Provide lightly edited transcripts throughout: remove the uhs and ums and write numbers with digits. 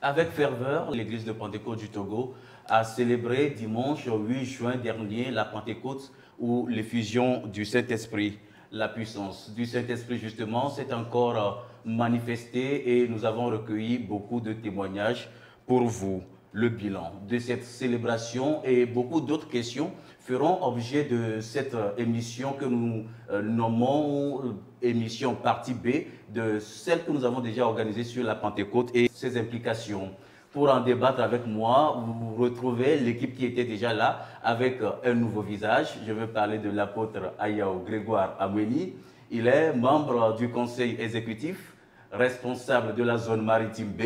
Avec ferveur, l'église de Pentecôte du Togo a célébré dimanche 8 juin dernier la Pentecôte ou l'effusion du Saint-Esprit. La puissance du Saint-Esprit, justement, s'est encore manifestée et nous avons recueilli beaucoup de témoignages pour vous. Le bilan de cette célébration et beaucoup d'autres questions feront objet de cette émission que nous nommons émission partie B de celle que nous avons déjà organisée sur la Pentecôte et ses implications. Pour en débattre avec moi, vous retrouvez l'équipe qui était déjà là avec un nouveau visage. Je veux parler de l'apôtre Ayao Grégoire Amweni. Il est membre du conseil exécutif, responsable de la zone maritime B.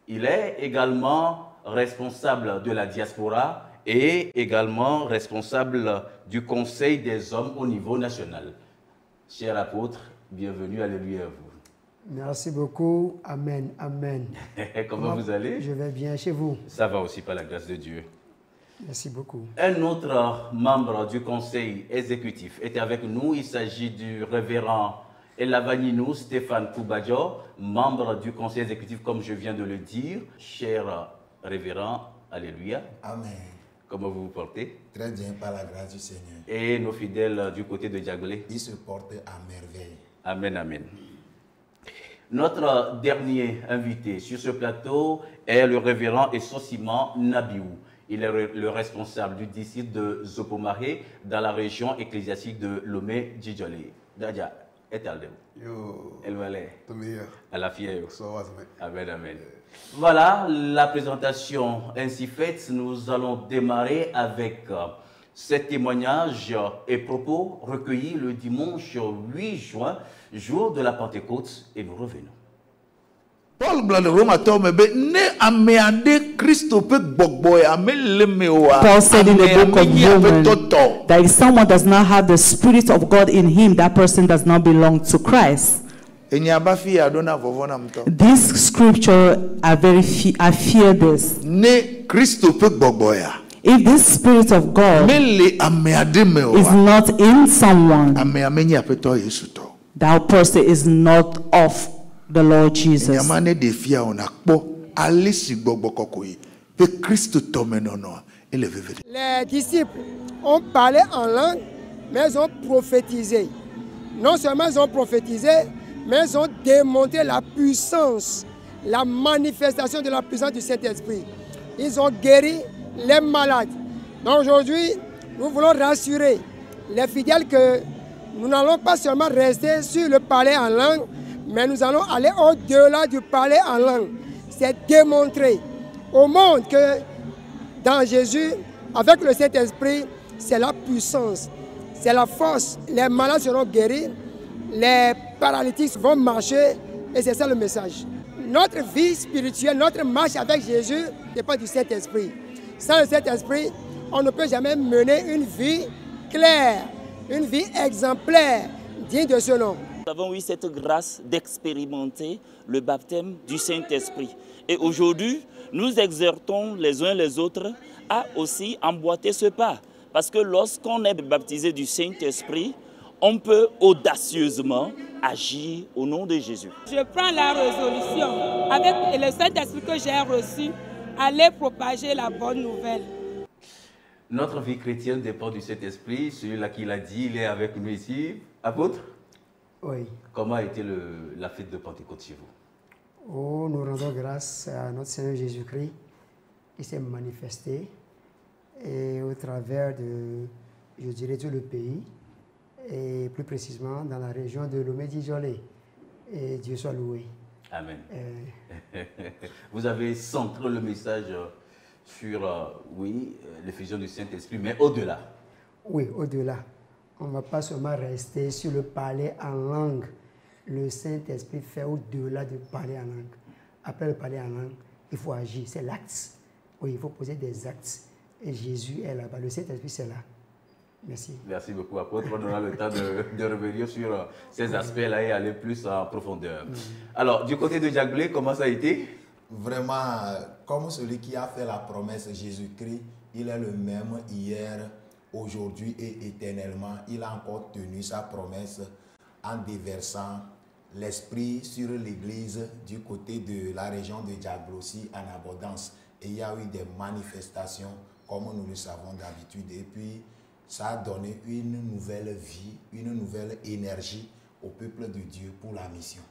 Il est également responsable de la diaspora et également responsable du Conseil des hommes au niveau national. Cher apôtre, bienvenue, alléluia à vous. Merci beaucoup, amen, amen. Comment vous allez? Je vais bien, chez vous? Ça va aussi par la grâce de Dieu. Merci beaucoup. Un autre membre du Conseil exécutif est avec nous, il s'agit du révérend Elavaninou Stéphane Koubadjo, membre du Conseil exécutif comme je viens de le dire. Cher révérend, alléluia. Amen. Comment vous vous portez? Très bien, par la grâce du Seigneur. Et nos fidèles du côté de Diaglé? Ils se portent à merveille. Amen, amen. Notre dernier invité sur ce plateau est le révérend Essosiman Nabiou. Il est le responsable du district de Zopomare dans la région ecclésiastique de Lomé Djidjolé. Dadja, est-elle? Yo. Elle va aller. À la fière. Amen, amen. Voilà la présentation ainsi faite. Nous allons démarrer avec ces témoignages et propos recueillis le dimanche 8 juin, jour de la Pentecôte, et nous revenons. Paul Paul said in the book of Romans that if someone does not have the Spirit of God in him, that person does not belong to Christ. This scripture, I fear this. If this Spirit of God is not in someone, that person is not of the Lord Jesus. Les disciples ont parlé en langue, mais ils ont prophétisé. Non seulement ils ont prophétisé, mais ils ont démontré la puissance, la manifestation de la puissance du Saint-Esprit. Ils ont guéri les malades. Donc aujourd'hui, nous voulons rassurer les fidèles que nous n'allons pas seulement rester sur le parler en langue, mais nous allons aller au-delà du parler en langue. C'est démontrer au monde que dans Jésus, avec le Saint-Esprit, c'est la puissance, c'est la force. Les malades seront guéris, les paralytiques vont marcher, et c'est ça le message. Notre vie spirituelle, notre marche avec Jésus dépend du Saint-Esprit. Sans le Saint-Esprit, on ne peut jamais mener une vie claire, une vie exemplaire, digne de ce nom. Nous avons eu cette grâce d'expérimenter le baptême du Saint-Esprit. Et aujourd'hui, nous exhortons les uns les autres à aussi emboîter ce pas. Parce que lorsqu'on est baptisé du Saint-Esprit, on peut audacieusement agir au nom de Jésus. Je prends la résolution, avec le Saint-Esprit que j'ai reçu, aller propager la bonne nouvelle. Notre vie chrétienne dépend du Saint-Esprit. Celui-là qui l'a dit, il est avec nous ici. Apôtre? Oui. Comment a été la fête de Pentecôte chez vous? Oh, nous rendons grâce à notre Seigneur Jésus-Christ qui s'est manifesté et au travers de, je dirais, tout le pays et plus précisément dans la région de Lomé Djidjolé. Et Dieu soit loué. Amen. Vous avez centré le message sur, oui, l'effusion du Saint-Esprit, mais au-delà. Oui, au-delà. On ne va pas seulement rester sur le parler en langue. Le Saint-Esprit fait au-delà du parler en langue. Après le parler en langue, il faut agir. C'est l'acte. Oui, il faut poser des actes. Et Jésus est là-bas. Le Saint-Esprit, c'est là. Merci. Merci beaucoup, apôtre. On aura le temps de revenir sur ces aspects-là et aller plus en profondeur. Alors, du côté de Diaglé, comment ça a été? Vraiment, comme celui qui a fait la promesse, Jésus-Christ, il est le même hier, aujourd'hui et éternellement. Il a encore tenu sa promesse en déversant l'esprit sur l'église du côté de la région de Diablossi en abondance. Et il y a eu des manifestations comme nous le savons d'habitude. Et puis, ça a donné une nouvelle vie, une nouvelle énergie au peuple de Dieu pour la mission.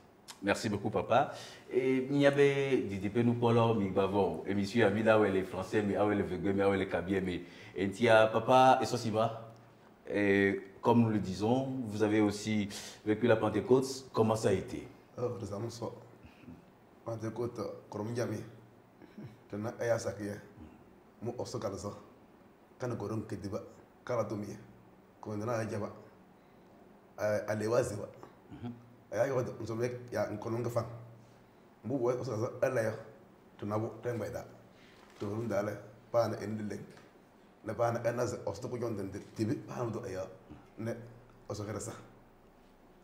Merci beaucoup, papa. Et il y avait des dépêches nous parlons, mais bavons. Et monsieur Amida, où les Français, mais où les Végueux, mais où les Kabiens, mais et il y a papa et Sosiba. Et comme nous le disons, vous avez aussi vécu la Pentecôte. Comment ça a été? Pentecôte, comme jamais. Tu n'as pas saqué. Moi, aussi, comme ça. Quand nous avons que débat, quand nous avons quand nous avons débat, allez voir ça. Ayah yo nsomek ya nkolonga fan mbu wo o sa ala ya to nabo ten bayda to rum dale pa na endile le pa na enas o sto ko jonde tibi pa do aya ne o so gerasa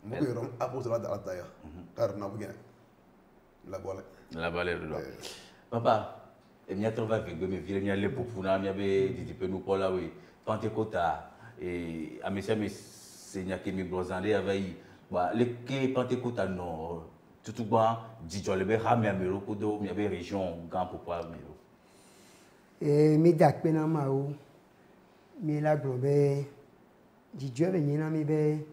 mbu ko rom apo la da ya tar na bu gene la bole do papa e mi atro va vego me vire mi alle popuna mi abe di pe nous pola oui Pentecôte et a monsieur me seigneur qui mi brozande avec les que Pentecôte non tout bas dit le be ha mi amero ko do mi abe région grand pourquoi amero mi dak pena maou mi la globe di Dieu be nyina mi be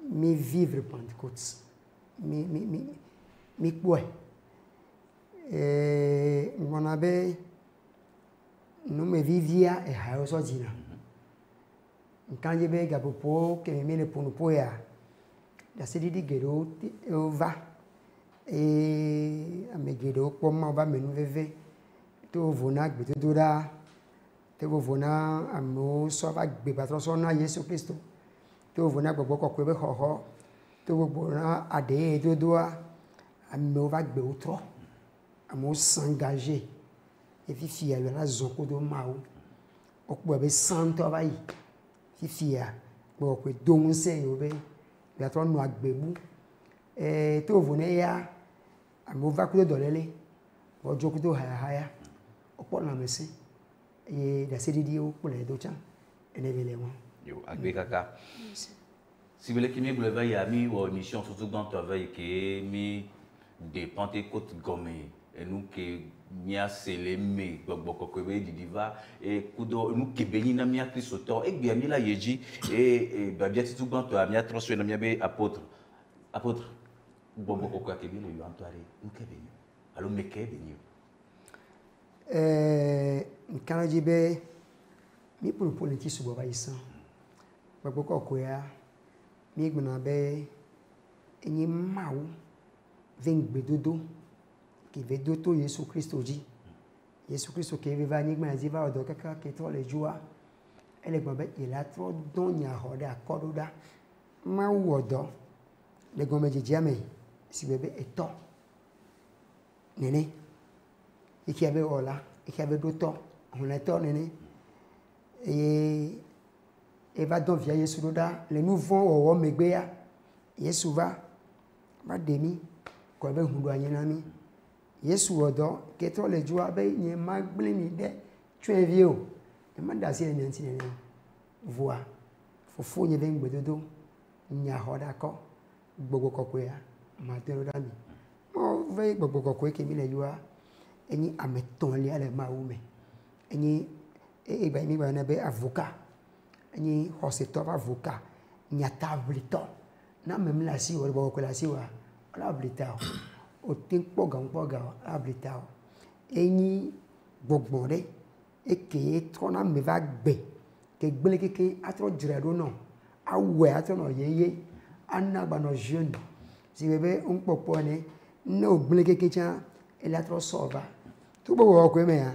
mi vivre Pentecôte mi quoi on avait nous me vivia e ha so dina quand je be gapopo que mi le ponu poya da sedi di gero va e ame gero ko ma ba menu veve to vona gbe to dora te vona amo so ba gbe patron so na Yesu Kristo to vona gbogbo ko be hoho to vona ade to doa amo va gbe outro amo s'engager e fifi ya la zoko do mawo okpo be santo ba yi fifi ya bo ko don se yo be bientôt nous agbebu et to vone ya amova kudo dolele ojo kudo haya opo na mesi e da sedidi o pole do chan ene vele won yo agbe kaka si vous voulez que mi bouleva ya mi ou mission surtout dans toi veille que mi de Pentecôte gomme et nous que mia seleme gbogbo kokwe di diva et kudo nous ke beni na mia Christo et bien mi la yeji et ba bien tout grand to mia transfert na mia be apôtre gbogbo kokwe ke bi le yo antoare nous ke beni alors me ke beni quand je be mi pour politique so ba isan gbogbo kokwe ya mi gbona be eni mawo veng bedodo qui veut d'auto Jésus Christ dit Jésus Christ qui veut venir mais il va au kaka qui trop les joie elle est bonne il a trop donya hoda kododa ma wodo le gomme di jamais si bébé est temps nene et qui avait ola et qui avait d'auto on est temps nene et va donc via Jésus doda les nouveaux au megbeya Jésus va demi ko be hundu anyinami Yesu odo keto le joa be nye magble ni de twenvie o e ma da si e nyanti ne voa fofo nye be ngbedodo nya hoda ko gbogbo kokwe ya ma te ro da mi mo ve gbogbo kokwe ke mi le joa eni ameton le ale ma wo me eni e ba mi ba na be avocat eni hoseto avocat nya tablito na mem la si o bo ko la si wa la blita o tin poga ablita eni gbogbo re eke trona me va gbe ke gbele keke atro jredo no awe atro no yeye anagba no jeune si bebe un popo ne no gbele keke cha ele atro sova tu bo ko me ya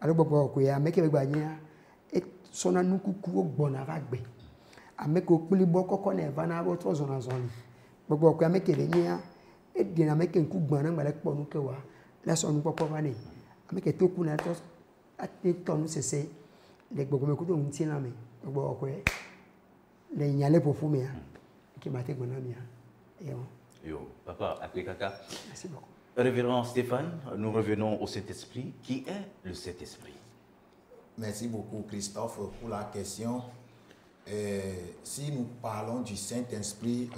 alo bo ko ya meke gba yin e sona nukuku ogbona va gbe ameko pili bo koko na va na bo tro zona zoni gbogbo ko ameke le yin e di na meke nku gbon na ngba le po nu ke wa la so nu popo ba ni ameke to ku na to ati to nu sese le gbogbo me ku to nti na me gbogbo ko le nyale pofu me ya ki ma te gbon na mi ya yo papa après kaka merci beaucoup. Révérend Stéphane, nous revenons au Saint-Esprit. Qui est le Saint-Esprit? Merci beaucoup Christophe pour la question. Si nous parlons du Saint-Esprit,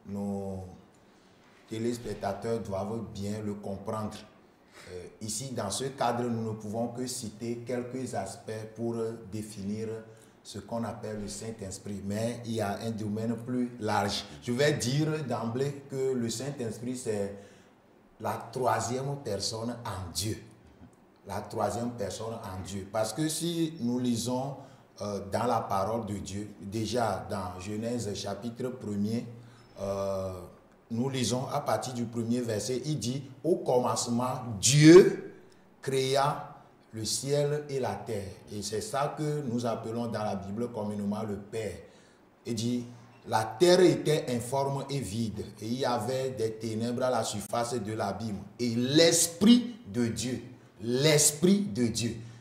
nos téléspectateurs doivent bien le comprendre. Ici, dans ce cadre, nous ne pouvons que citer quelques aspects pour définir ce qu'on appelle le Saint-Esprit. Mais il y a un domaine plus large. Je vais dire d'emblée que le Saint-Esprit, c'est la troisième personne en Dieu. La troisième personne en Dieu. Parce que si nous lisons dans la parole de Dieu, déjà dans Genèse chapitre 1er, nous lisons à partir du premier verset, il dit « Au commencement, Dieu créa le ciel et la terre. » Et c'est ça que nous appelons dans la Bible communément le Père. Il dit « La terre était informe et vide, et il y avait des ténèbres à la surface de l'abîme. Et l'Esprit de Dieu,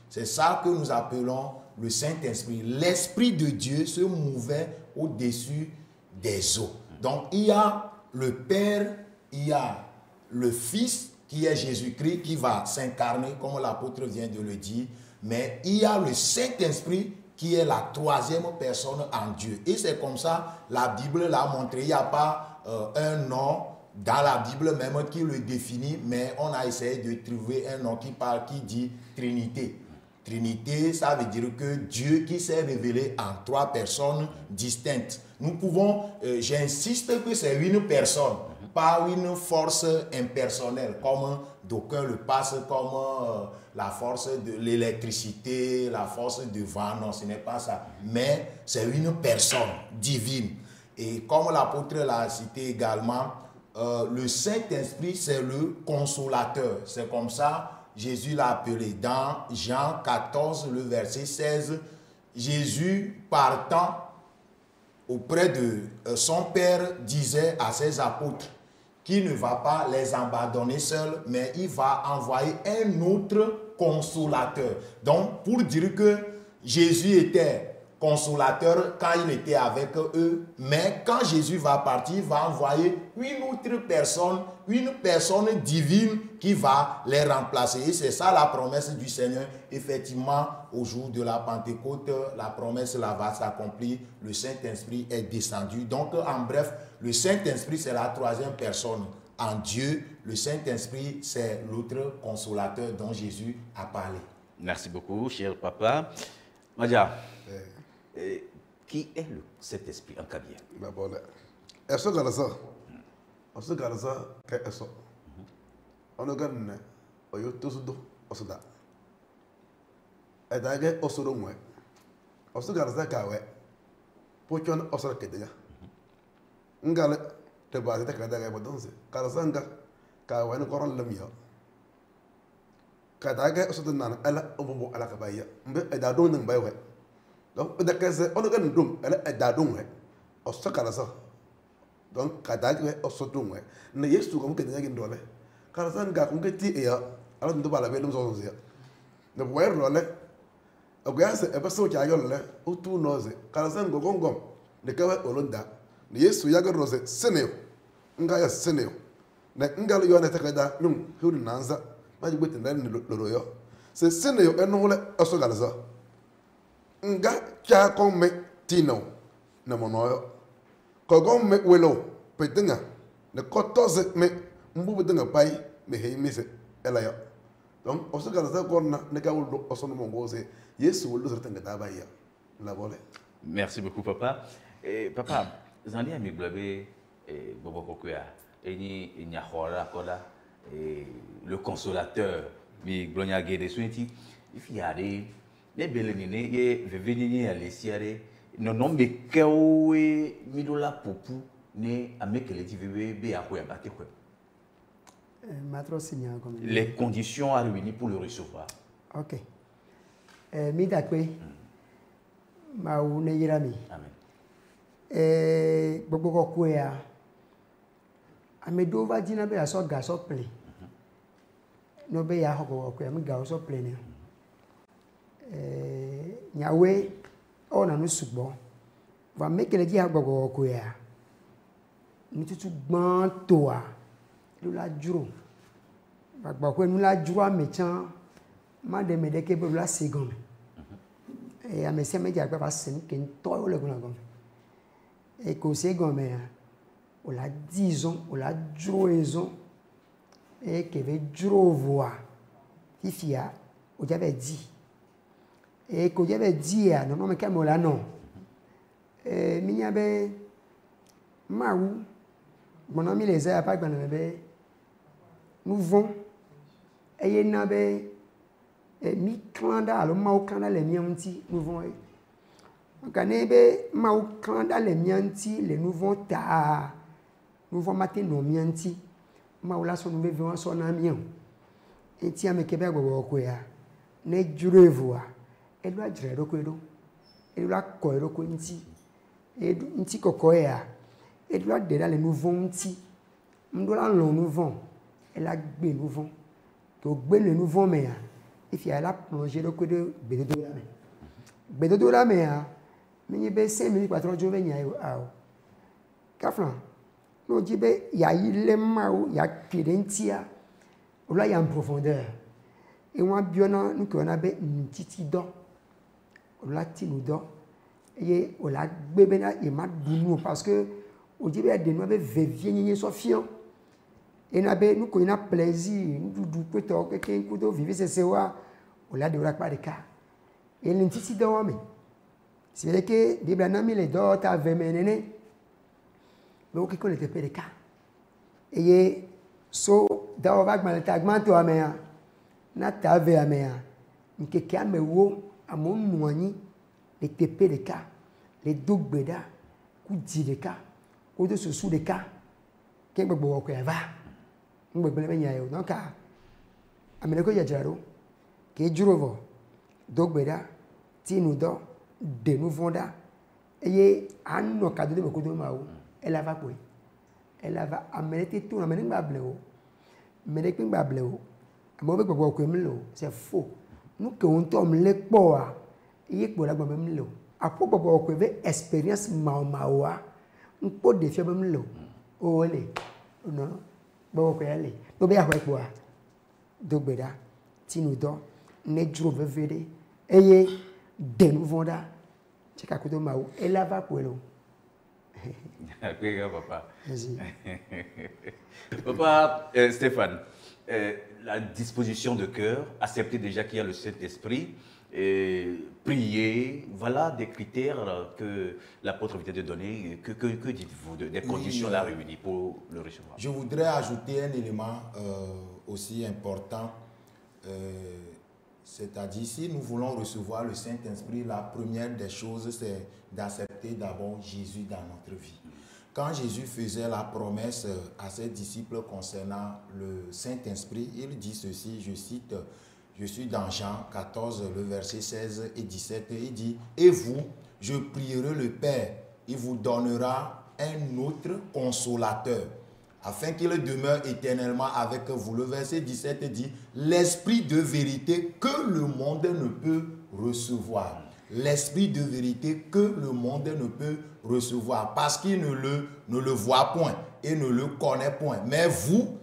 c'est ça que nous appelons le Saint-Esprit. L'Esprit de Dieu se mouvait au-dessus des eaux. Donc il y a le Père, il y a le Fils qui est Jésus-Christ qui va s'incarner comme l'apôtre vient de le dire, mais il y a le Saint-Esprit qui est la troisième personne en Dieu. Et c'est comme ça, la Bible l'a montré, il n'y a pas un nom dans la Bible même qui le définit, mais on a essayé de trouver un nom qui dit Trinité. Trinité, ça veut dire que Dieu qui s'est révélé en trois personnes distinctes. Nous pouvons, j'insiste que c'est une personne, pas une force impersonnelle, comme d'aucuns le passent comme la force de l'électricité, la force du vent. Non, ce n'est pas ça. Mais c'est une personne divine. Et comme l'apôtre l'a cité également, le Saint-Esprit, c'est le consolateur. C'est comme ça Jésus l'a appelé. Dans Jean 14, le verset 16, Jésus partant auprès de son Père disait à ses apôtres qu'il ne va pas les abandonner seuls, mais il va envoyer un autre consolateur. Donc, pour dire que Jésus était consolateur quand il était avec eux, mais quand Jésus va partir, il va envoyer une autre personne, une personne divine qui va les remplacer. Et c'est ça la promesse du Seigneur. Effectivement, au jour de la Pentecôte, la promesse là va s'accomplir. Le Saint-Esprit est descendu. Donc, en bref, le Saint-Esprit, c'est la troisième personne en Dieu. Le Saint-Esprit, c'est l'autre consolateur dont Jésus a parlé. Merci beaucoup, cher papa. Madia, qui est le Saint-Esprit en Kabia? Est-ce que ça? Est-ce que ça? Est-ce que on a gagné? On a tous deux. Est-ce que et d'ailleurs, on se remet. On se garde ça quand ouais. Pour qu'on on se requête déjà. On garde te base de quand d'ailleurs pour danser. Car ça nga quand ouais nous corons le mieux. Quand d'ailleurs on se donne elle on va à la cabaya. Mais et d'adon n'en baille ouais. Donc de qu'est-ce on a gagné donc elle est d'adon ouais. On se garde ça. Donc quand d'ailleurs on se donne ouais. Ne y est tout comme que d'ailleurs ndole. Car ça nga comme que ti et alors nous doit la belle nous on se. Ne voir rôle. Ogase ebeso cha yolle otu noze karasan gogongom de kawe olonda ne yesu yaga rose seneo nga ya seneo ne ngalo yo ne takada num hudu nanza ma ji gbetin dan loro yo se seneo enule oso galza nga cha komme tino na monoyo kogom me welo petinga ne kotoze me mbu petinga pai me hemise elayo donc oso galza konna ne kawo oso no mongose. Merci beaucoup, papa. Papa, Zandi a mis Bobo Kokuya, le consolateur, mi Glonia Guédé Swinti, il y a des Belenine, il veut venir à l'essiere, non, non, mais Kaoé, Midola Popu, né à Mekeleti, à quoi battre quoi. Les conditions à réunir pour le recevoir. Ok. Midakwe maune yirami gbogbo kokwe ya amedo va dina be aso ga so ple no be ya hoko kokwe mi ga so ple ne nyawe ona no sugbo va mekele ji agbogbo kokwe ya mi tutu gbon to a lo la juro va gbo ko nu la juro amechan ma de me de ke be la segon et à mes médias pas passer qui toi le gon et que c'est gon mais on l'a disons, on l'a jouaison, et qu'il veut jouer voir. Fifia, on avait dit. Et qu'on avait dit, non, mais comme là, non. Et il y avait Maou, mon ami les a pas nous vont, et il y avait mi clando, le Maou clando les mianti, nous vont. Donc, on est Maou clando les mianti, les nouveaux ta, nous vont mater nos mianti. Maou là, son nouveau vivant, son ami. Et tiens, mais Québec, ne jure voir. Elle doit dire recoido. Elle doit coller recointi. Et nti kokoya. Elle doit déjà les nouveaux nti. M'dola long nouveau. Elle a gbé nouveau. Donc gbé le nouveau mais et puis elle a plongé recoido bedodo la mais. Bedodo la mais mais be 5 minutes 4 jours venir ao. Kaflan. No jibe ya ile maou ya pidentia. Là il y a en profondeur. Et moi bien nous qu'on a une petite dent. Là tu nous dent. Et on l'a bébé là il m'a nous parce que au début de nous avait vivre Sofian. Et nous qu'on a plaisir nous du peut quelqu'un coup de vivre c'est ça. On l'a de la pas de cas. Et une petite dent mais c'est vrai que Bible n'a mis les dents ta vemené. Mais au qu'on était pas de cas. Et so da va maltagment to amea na tave amea nkeke amewo amonuani les tépé de cas les dogbeda kudi de cas ko de sous de cas ke gbogbo ko eva ngbegbe le nya yo donc amene ko yajaro ke jurovo dogbeda tinudo de nouveau-da et anno kadu de ko do mawo elle va quoi elle va amener tout amener babléo mais que babléo mo be gbogbo ko mi lo c'est faux nous que on tom le po a yi po la gbogbo mi lo apo gbogbo ko ve expérience mawa un po de fie mi lo o le non gbogbo ko ele to be ahwe po a do gbeda tinudo ne dro vevede eye de nouveau da cheka ko do mawo elle va po lo. Papa. Papa Stéphane, la disposition de cœur, accepter déjà qu'il y a le Saint-Esprit, prier, voilà des critères que l'apôtre vient de donner. Que dites-vous des conditions là réunies pour le recevoir? Je voudrais ajouter un élément aussi important. C'est-à-dire, si nous voulons recevoir le Saint-Esprit, la première des choses, c'est d'accepter d'abord Jésus dans notre vie. Quand Jésus faisait la promesse à ses disciples concernant le Saint-Esprit, il dit ceci, je cite, je suis dans Jean 14, le verset 16 et 17, il dit, « Et vous, je prierai le Père, il vous donnera un autre consolateur, afin qu'il demeure éternellement avec vous. » Le verset 17 dit, « L'esprit de vérité que le monde ne peut recevoir. » L'esprit de vérité que le monde ne peut recevoir, parce qu'il ne le voit point et ne le connaît point. Mais vous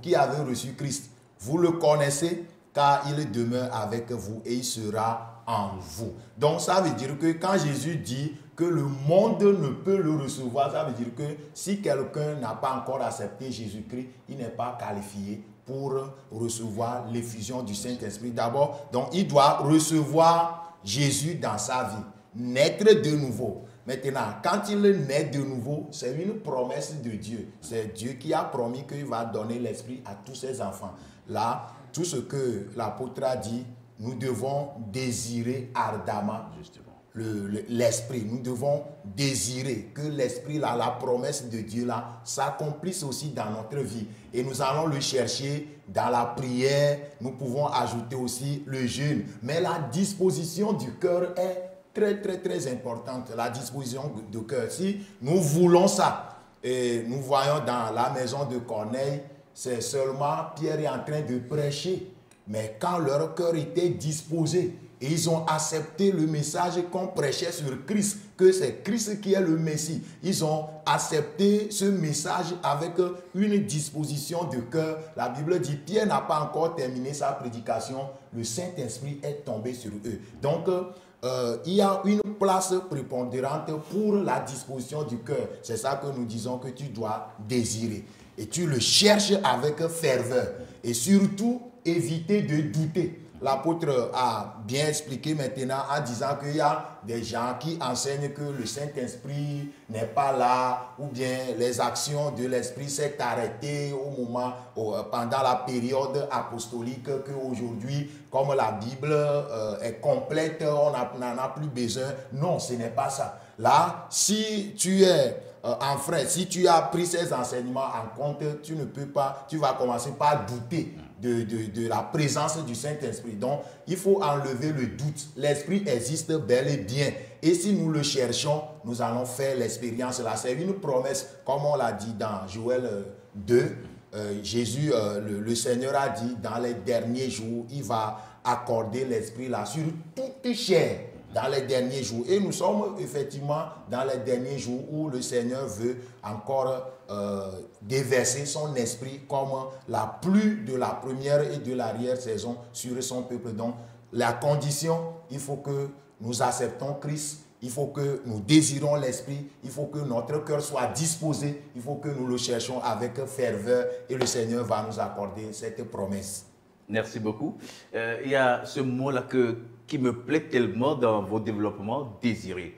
qui avez reçu Christ, vous le connaissez, car il demeure avec vous et il sera en vous. Donc ça veut dire que quand Jésus dit que le monde ne peut le recevoir, ça veut dire que si quelqu'un n'a pas encore accepté Jésus-Christ, il n'est pas qualifié pour recevoir l'effusion du Saint-Esprit. D'abord, donc il doit recevoir Jésus dans sa vie, naître de nouveau. Maintenant, quand il naît de nouveau, c'est une promesse de Dieu. C'est Dieu qui a promis qu'il va donner l'Esprit à tous ses enfants. Là, tout ce que l'apôtre a dit, nous devons désirer ardemment l'Esprit. Nous devons désirer que l'Esprit, là, la promesse de Dieu, là, s'accomplisse aussi dans notre vie. Et nous allons le chercher dans la prière. Nous pouvons ajouter aussi le jeûne. Mais la disposition du cœur est très importante. La disposition du cœur. Si nous voulons ça, et nous voyons dans la maison de Corneille, c'est seulement Pierre est en train de prêcher. Mais quand leur cœur était disposé, et ils ont accepté le message qu'on prêchait sur Christ, que c'est Christ qui est le Messie. Ils ont accepté ce message avec une disposition de cœur. La Bible dit, Pierre n'a pas encore terminé sa prédication, le Saint-Esprit est tombé sur eux. Donc, il y a une place prépondérante pour la disposition du cœur. C'est ça que nous disons que tu dois désirer. Et tu le cherches avec ferveur. Et surtout, éviter de douter. L'apôtre a bien expliqué maintenant en disant qu'il y a des gens qui enseignent que le Saint-Esprit n'est pas là, ou bien les actions de l'Esprit s'est arrêtées pendant la période apostolique, qu'aujourd'hui, comme la Bible est complète, on n'en a plus besoin. Non, ce n'est pas ça. Là, si tu es en frère, si tu as pris ces enseignements en compte, tu ne peux pas, tu vas commencer par douter de la présence du Saint-Esprit. Donc, il faut enlever le doute. L'Esprit existe bel et bien. Et si nous le cherchons, nous allons faire l'expérience là. C'est une promesse, comme on l'a dit dans Joël 2. Jésus, le Seigneur a dit, dans les derniers jours, il va accorder l'Esprit là sur toute chair. Dans les derniers jours. Et nous sommes effectivement dans les derniers jours où le Seigneur veut encore déverser son esprit comme la pluie de la première et de l'arrière-saison sur son peuple. Donc, la condition, il faut que nous acceptons Christ, il faut que nous désirons l'esprit, il faut que notre cœur soit disposé, il faut que nous le cherchions avec ferveur et le Seigneur va nous accorder cette promesse. Merci beaucoup. Il y a ce mot-là qui me plaît tellement dans vos développements, désirer.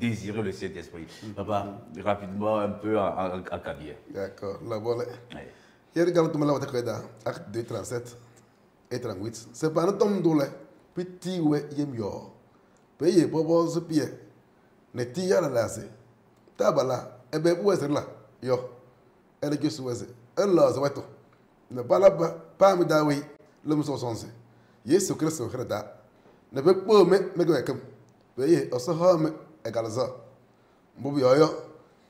Désirer le Saint-Esprit. Papa, rapidement, un peu en cabier. D'accord. La volée. Hier, quand tu m'as dit acte 2, 37 et 38, c'est pas un tom d'olé, petit ouais, yemio. Payé pour vos pieds. Ne t'y a la lasse. Tabala, et bien, où est-ce là? Yo. Elle est juste où est-ce? Elle l'a, c'est tout. Ne pas là-bas, pas me d'awi, l'homme sont sensé. Yes, au Christ, au Christ. Ne peut pas me comme. Payé, au Saham, égal ça. Bobby,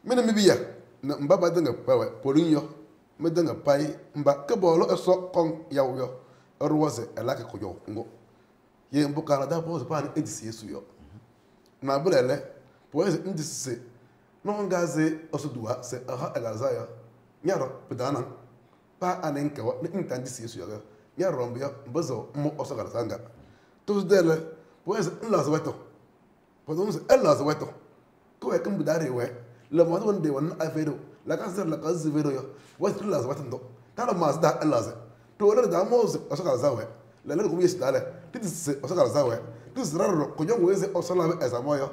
mais ne me bien. Ne pas de power, Paulinho, me donne un paille, m'a que bolo, a so con yao. Or was it a lack of yo. Ye un bocada pose pas un édifice sur yo. Na bulele, pour être indice. Non gazé, au sud-ouest, c'est un égal. Nyaro, pedana. Pas un encawa, n'intendice sur yo. Yarombia, Bozo, Mo Osaka. Tous d'elle, pour être un lazato. Pour nous, un lazato. Quoi comme Budari, le mois de one I fed la casa de la casa de Vedoyo. What's the lazato? Tell a mazda and laza. To order the most Osaka Zawe. La little wish that this is Osaka Zawe. This raro, Koyon ways Osala as a moyo.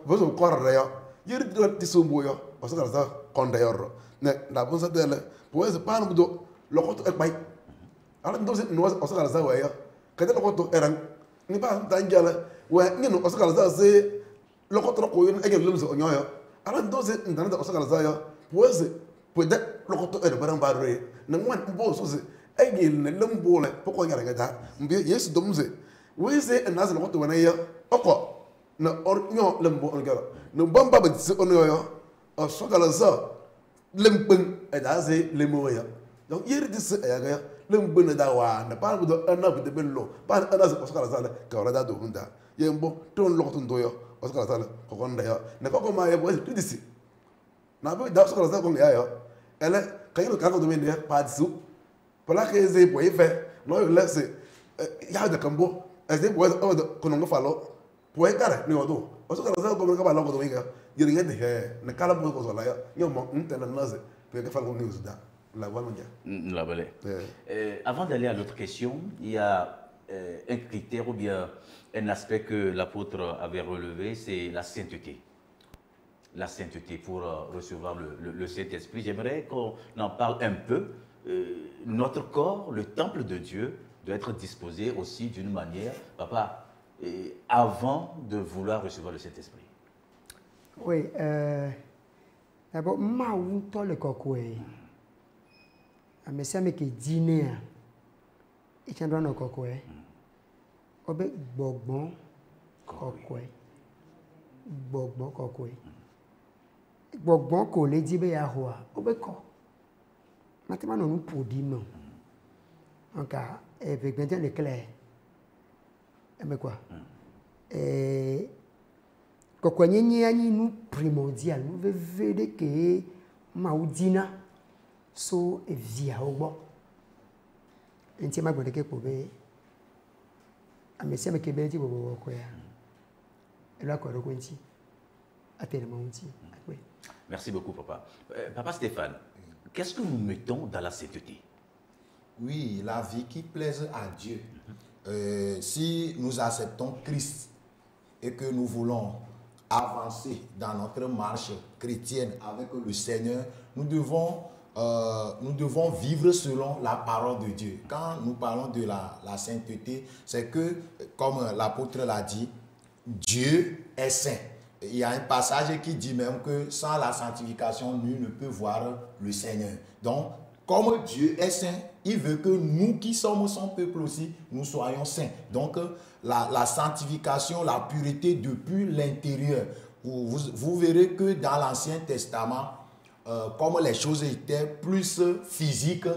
Bozo Correa. You did this umboyo, Osaka Condeoro. La Bonsa delle, pour être pas un do, locoto et bite. Alors, nous sommes Osaka Zawe. Quand on est ni pas d'angela, ouais, ni non, Osaka Zaze, le contre Koyon et le Lumso Onyo. Alors, nous sommes dans Osaka Zaya, peut-être le contre est le baron barré. Non, one boss, Egil, le Lumbole, pourquoi il y a regardé? Yes, Domze. Oui, c'est un as le contre one year. Oko, no, or no, Lumbo on girl. No bomba, but c'est Onyo, or Sokalaza, Limping, and as a Limoya. Donc, hier, this is a Lumbun dawa, the part with the enough with the bellow, but another Oscar Zala, Corada do Hunda. Yembo, don't lock on doyo, Oscar Zala, Hokondaya, Nakoko Maya was to this. Now, that's what I was going Elle, quand il regarde le domaine, pas de sous. Pour la que c'est pour y faire, non, il laisse. Il y a des combos. Est-ce que vous avez qu'on a fallu pour y faire, nous avons. Parce que nous avons comme un cabaret de domingue. Il y a des gens, ne calme pas sur la. Il y a un tel nase pour y faire le news là. La voilà mondiale. La belle. Avant d'aller à l'autre question, il y a un critère ou bien un aspect que l'apôtre avait relevé, c'est la sainteté. La sainteté pour recevoir le Saint-Esprit. J'aimerais qu'on en parle un peu. Notre corps, le temple de Dieu, doit être disposé aussi d'une manière, papa, avant de vouloir recevoir le Saint-Esprit. Oui, d'abord, maou to le kokwe. Mais ça me qui dîner, il tient dans le kokwe. Obe bogbon kokwe. Bogbon kokwe. Bogbon collé dit be yahoua. Obe ko. Maintenant nous produit non. En cas, avec maintenant le clair. Mais quoi? Kokwe nyeni nous primordial. Nous veut dire que maudina so via obo. Enti ma gbede ke pobe. Amesi me ke be ti bobo ko ya. Merci beaucoup, papa. Papa Stéphane, qu'est-ce que nous mettons dans la sainteté? Oui, la vie qui plaise à Dieu. Si nous acceptons Christ et que nous voulons avancer dans notre marche chrétienne avec le Seigneur, nous devons vivre selon la parole de Dieu. Quand nous parlons de la sainteté, c'est que, comme l'apôtre l'a dit, Dieu est saint. Il y a un passage qui dit même que sans la sanctification, nul ne peut voir le Seigneur. Donc, comme Dieu est saint, il veut que nous qui sommes son peuple aussi, nous soyons saints. Donc, la sanctification, la pureté depuis l'intérieur. Vous verrez que dans l'Ancien Testament, comme les choses étaient plus physiques,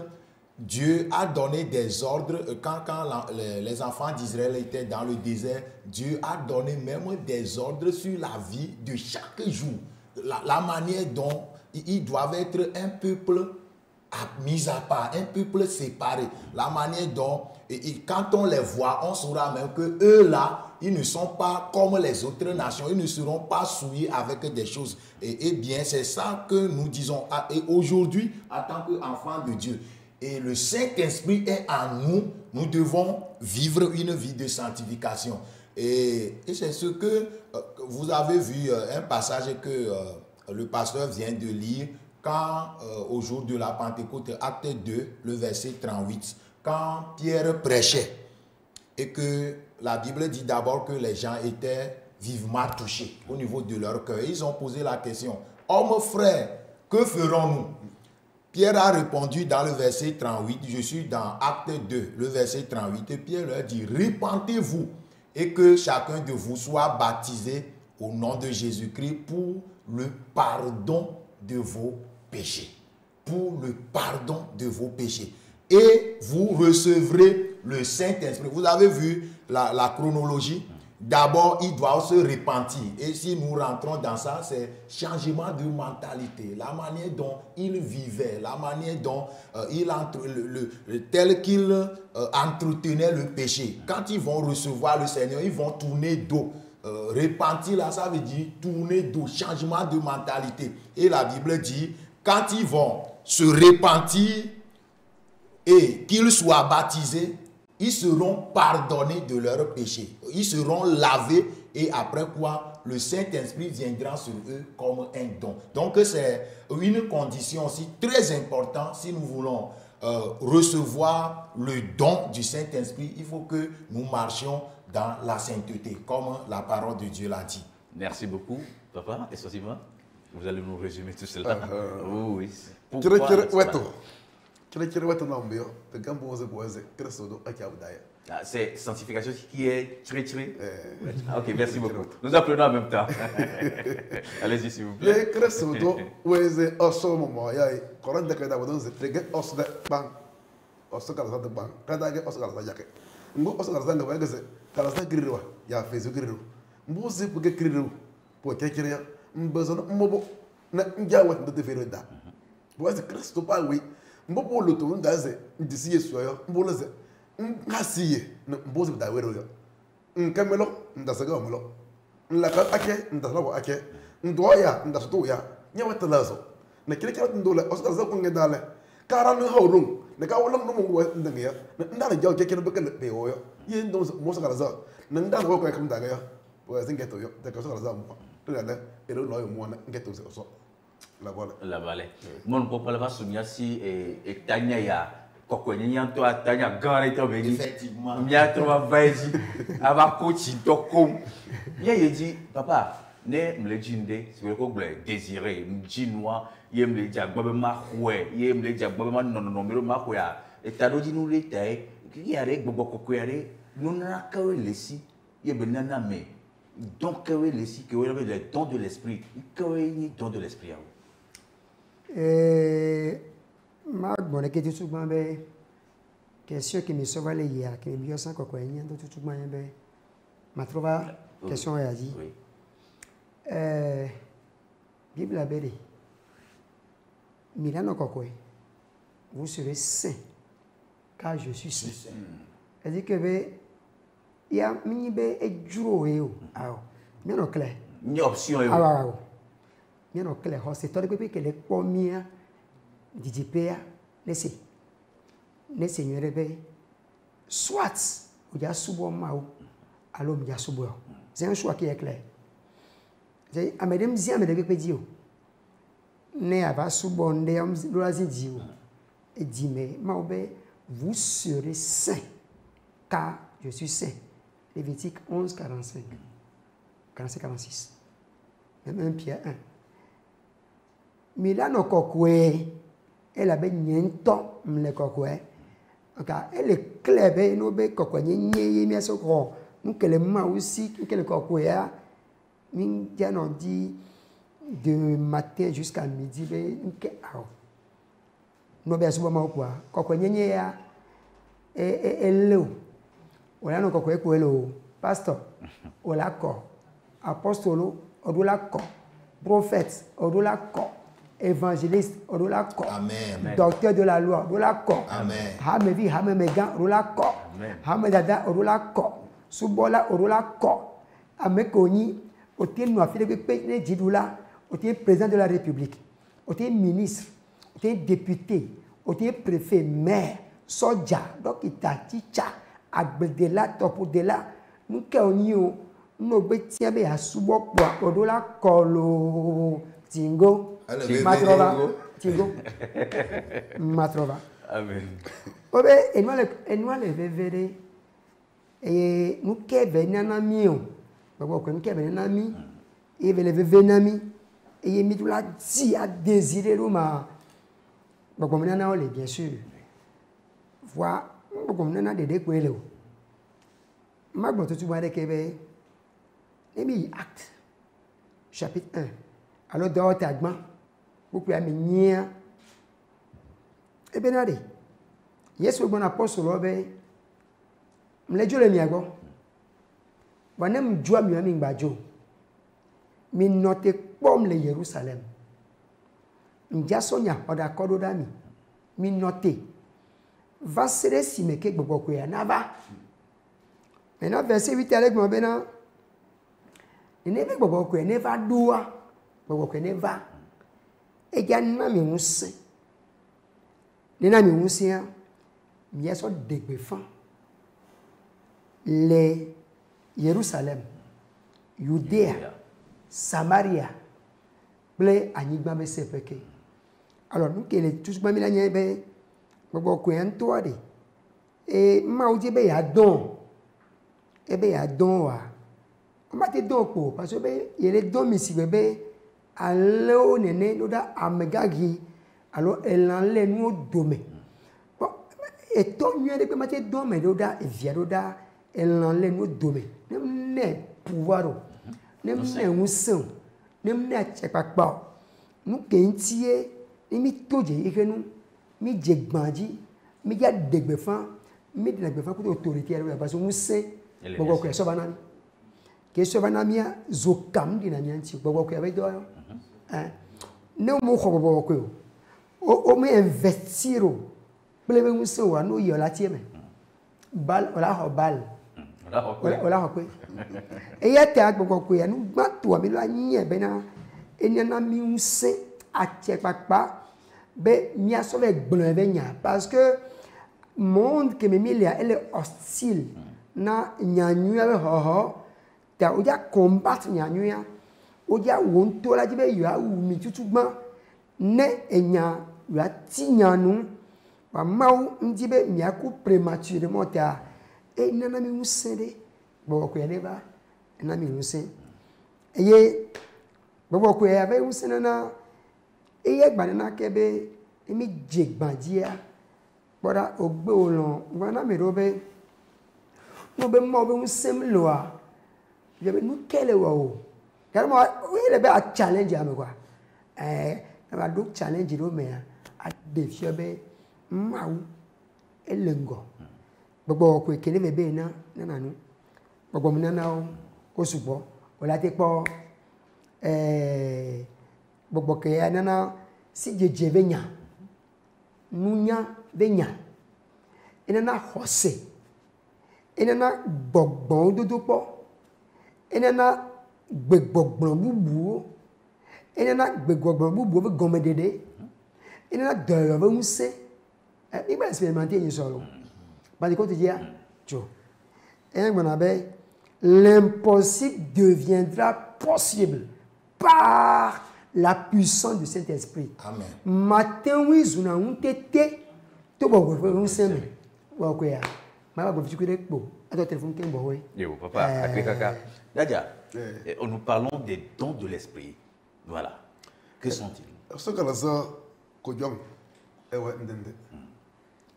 Dieu a donné des ordres. Quand les enfants d'Israël étaient dans le désert, Dieu a donné même des ordres sur la vie de chaque jour. La manière dont ils doivent être un peuple mis à part, un peuple séparé. La manière dont, quand on les voit, on saura même que eux là, ils ne sont pas comme les autres nations, ils ne seront pas souillés avec des choses. Et bien, c'est ça que nous disons. Et aujourd'hui, en tant qu'enfants de Dieu, et le Saint-Esprit est en nous, nous devons vivre une vie de sanctification. Et c'est ce que vous avez vu, un passage que le pasteur vient de lire, quand au jour de la Pentecôte, acte 2, le verset 38, quand Pierre prêchait, et que la Bible dit d'abord que les gens étaient vivement touchés au niveau de leur cœur. Ils ont posé la question, « Hommes frères, que ferons-nous » Pierre a répondu dans le verset 38, je suis dans acte 2, le verset 38, et Pierre leur dit, « Repentez-vous et que chacun de vous soit baptisé au nom de Jésus-Christ pour le pardon de vos péchés. » Pour le pardon de vos péchés. Et vous recevrez le Saint-Esprit. Vous avez vu la chronologie. D'abord, ils doivent se repentir. Et si nous rentrons dans ça, c'est changement de mentalité. La manière dont ils vivaient, la manière dont tel qu'ils entretenaient le péché. Quand ils vont recevoir le Seigneur, ils vont tourner dos. Repentir, là, ça veut dire tourner dos, changement de mentalité. Et la Bible dit, quand ils vont se repentir et qu'ils soient baptisés, ils seront pardonnés de leurs péchés. Ils seront lavés et après quoi, le Saint-Esprit viendra sur eux comme un don. Donc, c'est une condition aussi très importante si nous voulons recevoir le don du Saint-Esprit. Il faut que nous marchions dans la sainteté, comme la parole de Dieu l'a dit. Merci beaucoup, papa. Excusez-moi, vous allez nous résumer tout cela. Oui. C'est sanctification qui est tiré. Ok, merci beaucoup. Nous apprenons en même temps. Allez-y, s'il vous plaît. Mbopo loto ndaze ndisi yesu yo mboloze ngasiye mbozi bidawero yo nkamelo ndasaga omelo nlaka ake ndasalo ake ndoya ndasoto ya nyawatalazo na kile kile ndola osakaza ko ngedale karanu hawrung na ka wala no mo ndangaya ndana jaw keke no bekale be yo ye ndo mo sakaraza na ndana ko kam daga yo bo zingeto yo de ko sakaraza mo tugale ero no yo mo na ngeto so la vale. Mon papa va souvenir si et Tania ya kokoni nyanto Tania gare to beni. Effectivement. Mia trova vaji ava coach dokom. Mia dit papa ne me le jinde c'est le ko désiré mjinwa ye me le jagba ma khwe ye me le jagba ma non me ma khwe et tado di nous le tay ki yare gbogbo kokko yare nous na kawe lesi ye benana me donc kawe lesi que vous avez le don de l'esprit kawe ni don de l'esprit. Ma bonne question souvent be question qui me sauve les hier qui me bien sans quoi rien d'autre tout moyen be ma trouva question a dit Bible a béni Milano kokwe vous serez saint car je suis saint. Elle dit que be ya mi be ejuro e o Bien au clair. Une option. Ah ouais, ouais. Bien au clair. C'est toi depuis que les premiers DJPA, laissez seigneurs soit il y a sous mao, alors il y a sous bois. C'est un choix qui est clair. C'est à mesdames et mesdames qui disent ne ava sous bon de et dit mais vous serez saints car je suis saint. Lévitique 11, 45, 46. Même 1 Pierre 1. Mais là, nous avons elle avait niento le kokwe. Aka elle est claire, nous be kokwe ni mi asoko. Nous que le ma aussi que le kokwe a min on dit de matin jusqu'à midi be nke ao. Nous be asuba ma kwa. Kokwe nyenye ya ello. Ola no kokwe ko elo pastor. Ola ko apostolo odola ko prophète odola ko évangéliste, Amen. Docteur de la loi, Amen. Hamevi, Hamemegan, Hamedada, Subola, Amekoni, Oté Noafile, Pépé, Djidoula, Oté président de la République, Oté ministre, Oté député, Oté préfet, maire, Soja, Dokita, Ticha, Agbedela, Topodela, Nukaonio, Nobetiabe, Asubo, Odola, Kolo, Tingo. Matrova. Amen. Obe enwa le vevere e nous kebe nana mio. Babo ko kebe nana mi. E vele veve nami e mi dula di a désirer ma. Babo nana ole bien sûr. Vois babo nana de kwele o. Magbo to tuba de kebe. Emi Acte chapitre 1. Alors dans tagma vous pouvez amener et benade yesu bon apostole obe mlejo le miago wanem jua mi ami ngbajo mi note pom le Jerusalem njasonya oda kodo dami mi note va sere si meke gbogbo ko ya naba maintenant verset 8 avec mon bena ne be gbogbo ko ne va doa gbogbo ko ne va eja na mi hunse ni na mi hunse a mi eso degbe fan le Jerusalem Judea Samaria ple anigba me se peke alors nous que les tous gba mi la yen be gbogbo ko en to ade e ma o je be ya don e be ya don wa o ma te don po parce que be yele don mi si be allo nene loda amegagi alors elle enlève nous domé bon et ton mieux de mate domé loda et via loda elle enlève nous domé ne pouvoir ne un son ne tchepakpa nous kentie mi toje ikenu mi jegbandi mi ja degbefan mi degbefan ko autorité alors parce que nous c'est bogo ko so banani ke so banamia zokam dinamianti bogo ko avec do ne mo ko bobo ko o me investir plebe mu se wa no yo la tie me bal ola ho bal ola ho ko e ya te agbogbo ko ya nu gba to mi la yin be na enya na mi un se atie papa be mi aso le gbon be nya parce que monde que me milia elle est hostile na nyanyu be ho ta o ja combattre nyanyu ya oja wonto la jibe yo awu mi tutugban ne enya yo atinyanu wa mawu ndibe mi aku prématurément ta e nana mi musende bo ko yaneba na mi musen eye bo ko ya be musena na eye gbane na kebe emi jegbandia bora ogbe olon wana mi robe no be mo be musem loa je be nu kele wa o carrément oui il est à challenge à quoi va donc challenge do me a défier be mawu elengo gbogbo ko kele me be na nanu gbogbo mi na o supo o la te po gbogbo ke ya na si jeje benya nunya benya ina hose ina gbogbo dodo po ina gbegbogbon bubu ene na gbegbogbon bubu be gomedede ene na dọ̀rọ̀ be nse e ba expérimenter yin solo ba di ko ti ya jo ene gbona be l'impossible deviendra possible par la puissance du Saint-Esprit. Amen. Matin oui zuna untete to bo go fe nseme wa ko ya ma ba go fi ku de po ato téléphone ken bo we yo papa akekaka Dadia nous parlons des dons de l'esprit. Voilà. Que sont-ils? Ce que la ko jom e wa ndende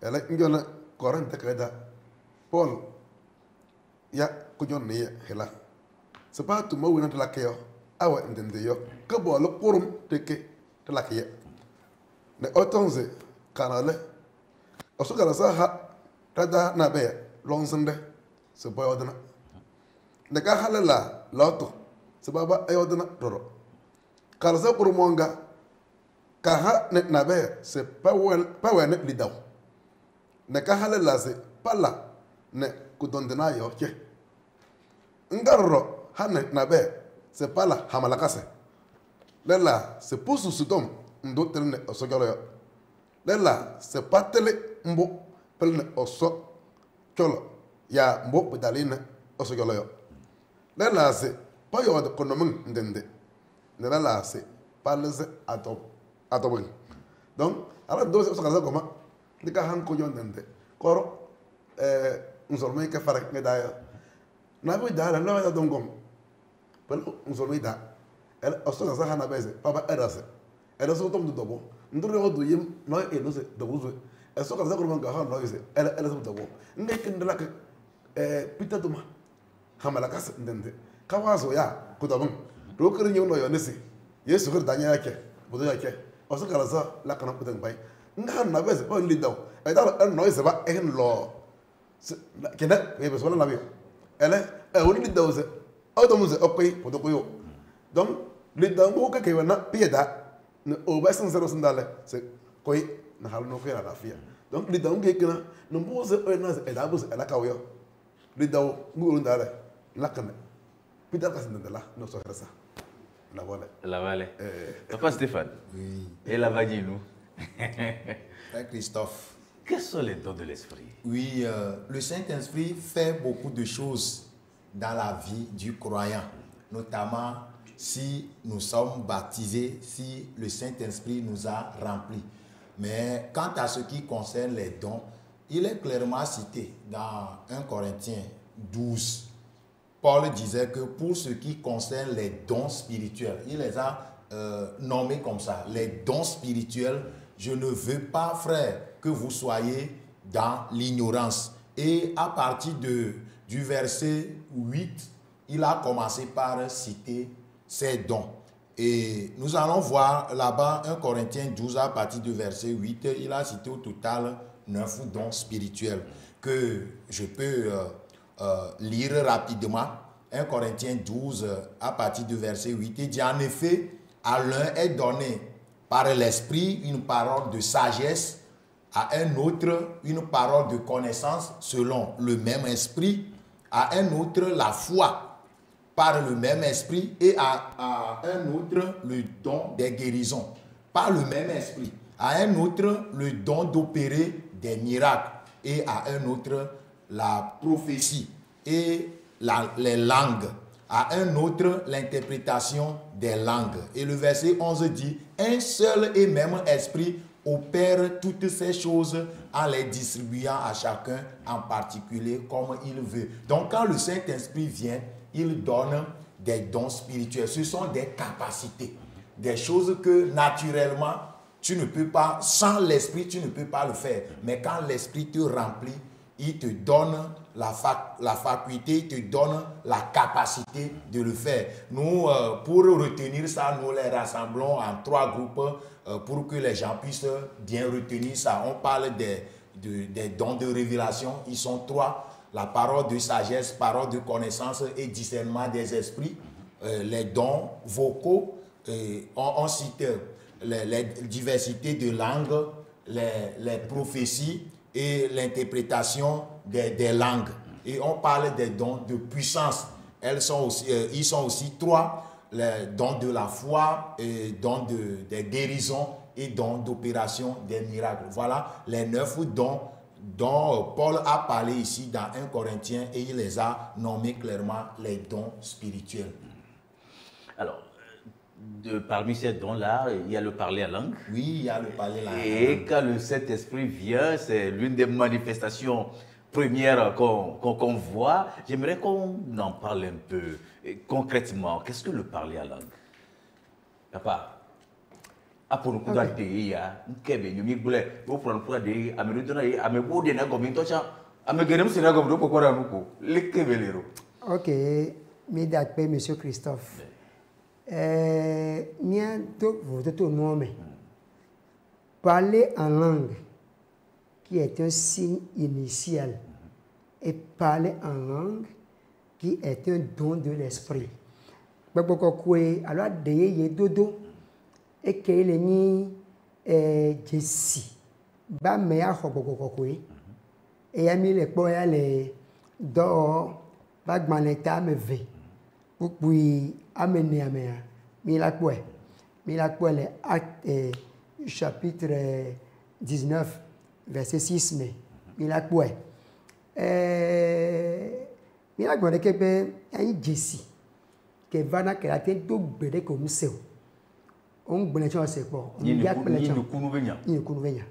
ela ngona korante kada Paul ya ko jon ne hela c'est pas tout mo wona la keyo awa ndende yo ke bo lo kurum teke te la keye ne otonze kanale ce que la ha tada na be longsende se boy odana ne ka halala loto se baba e odana doro kala sa kurumonga ka ha ne na be se power ne lidaw ne ka halala se pala ne kudondena yo ke ngarro ha ne na be se pala hamalakase lela se pusu sudom ndo tene osogalo yo lela se patele mbo pelne oso cholo ya mbo pedalina osogalo yo lela se payo de konomen ndende lela se palese atobon donc ala do se osogalo goma dika han ko yon ndende koro nsorme ke fara ngedayo na bo dala la ya dongom pelo nsorme da el osogalo sa hana beze papa erase eraso tom do dobo ndure odu yim no eno se dobo zo eso ka za ko manga ha no yese ele so dobo ngeke ndala ke pita duma hamala kas ndende kawazo ya ko dobon do kere nyu no yo nesi yesu ko danya yake bodo yake oso kala sa la kana ko den bay nga na beze ko li daw ay da no yese ba en lo kena e be so la nabi ele woni li daw se o do mu se o koy bodo ko yo donc li daw ko ka ke wana pieda ne o ba san zero sandale se koy na halu no kera rafia donc li daw ngekena no mboze o na e da bu se la kawo li daw ngulu ndale la kana pita ka sandala no so resa la vale la vale papa Stéphane Oui. Et la va nous Frère Christophe. quels sont les dons de l'esprit? Oui, le Saint-Esprit fait beaucoup de choses dans la vie du croyant, notamment si nous sommes baptisés, si le Saint-Esprit nous a remplis. Mais quant à ce qui concerne les dons, il est clairement cité dans 1 Corinthiens 12. Paul disait que pour ce qui concerne les dons spirituels, il les a nommés comme ça, les dons spirituels, je ne veux pas, frère, que vous soyez dans l'ignorance. Et à partir du verset 8, il a commencé par citer ces dons. Et nous allons voir là-bas 1 Corinthiens 12 à partir du verset 8, il a cité au total 9 dons spirituels que je peux lire rapidement. 1 Corinthiens 12 à partir du verset 8, il dit en effet, à l'un est donné par l'esprit une parole de sagesse, à un autre une parole de connaissance selon le même esprit, à un autre la foi par le même esprit et à un autre le don des guérisons par le même esprit, à un autre le don d'opérer des miracles et à un autre la prophétie et les langues, à un autre l'interprétation des langues. Et le verset 11 dit, un seul et même esprit opère toutes ces choses en les distribuant à chacun en particulier comme il veut. Donc quand le Saint-Esprit vient, il donne des dons spirituels. Ce sont des capacités, des choses que naturellement tu ne peux pas, sans l'Esprit tu ne peux pas le faire. Mais quand l'Esprit te remplit, il te donne la faculté, il te donne la capacité de le faire. Nous, pour retenir ça, nous les rassemblons en 3 groupes pour que les gens puissent bien retenir ça. On parle des dons de révélation, ils sont 3. La parole de sagesse, parole de connaissance et discernement des esprits. Les dons vocaux, on cite les diversités de langues, les prophéties, et l'interprétation des langues. Et on parle des dons de puissance. ils sont aussi 3, les dons de la foi, et dons des guérisons et dons d'opération des miracles. Voilà les 9 dons dont Paul a parlé ici dans 1 Corinthiens et il les a nommés clairement les dons spirituels. Alors, parmi ces dons-là, il y a le parler en langue. Oui, il y a le parler en langue. Et quand le Saint-Esprit vient, c'est l'une des manifestations premières qu'on voit. J'aimerais qu'on en parle un peu concrètement. Qu'est-ce que le parler en langue? Papa. Pour nous Ok, merci Monsieur Christophe. Parler en langue, qui est un signe initial, et parler en langue, qui est un don de l'esprit. Alors, dodo et que les ni Jessie, ba me a hobokokwe, et a mis les poils les dehors, ba gmaneta me ve, pour puis amener à mer. Milakwe les actes chapitre 19, verset 6, mais Milakwe. Milakwe que be un Jessie, que va na que la tête do bede comme ça. On gbele chon se po ni kunu benya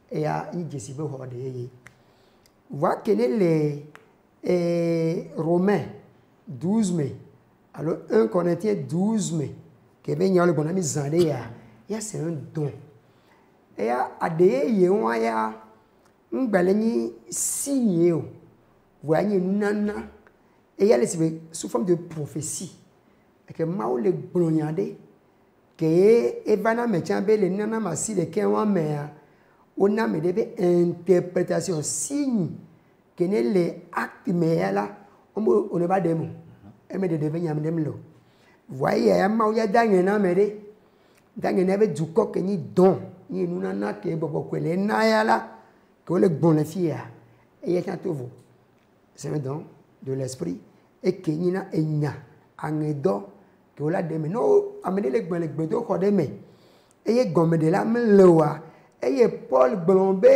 et a ni Jessie be ho de ye voit que les Romains 12 mai alors 1 Corinthiens 12 mai que ben yole bonami zande ya c'est un don et a de ye on ya ngbele ni signe o voyez nana et ya les sous forme de prophétie et que ma le glonyade que evana mechambe le nana masi de kenwa mea ona me debe interprétation signe que ne les actes mea là on ne va demo e me de devenir dem lo voyez ya ma ya dangena me de dangena be duko que ni don ni nuna que bobo kwele na ya la que le bon le fia et ya tanto vous c'est un don de l'esprit et que ni na enya angedo que la deme no amene le gbedo ko deme eye gomme de la mlewa eye Paul blombe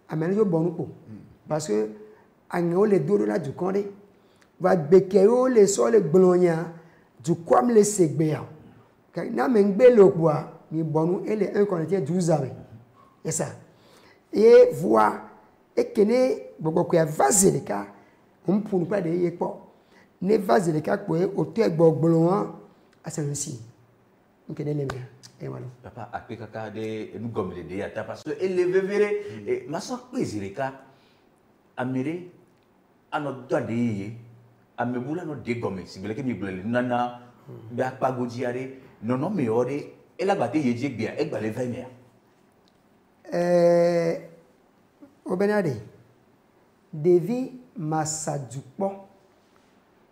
amene yo bonupo parce que ango le do la du konde va bekeo le so le glonya du kwam le segbea na mengbe le kwa ni bonu ele 1 Corinthiens 12 ave et ça et voit et kene bobo ko vazeleka on pour pas de ye po ne vase de cas pour auteur gbogbloan à celui-ci donc les mêmes et voilà papa apeka de nous gomme de ya parce que élevé véré et ma so plaisir ka améré ano dade amebula no de gomme si bele ke mi bele nana ba pagodi are non me ore et la bate yeje bien e gba le 20 obenade devi masadupo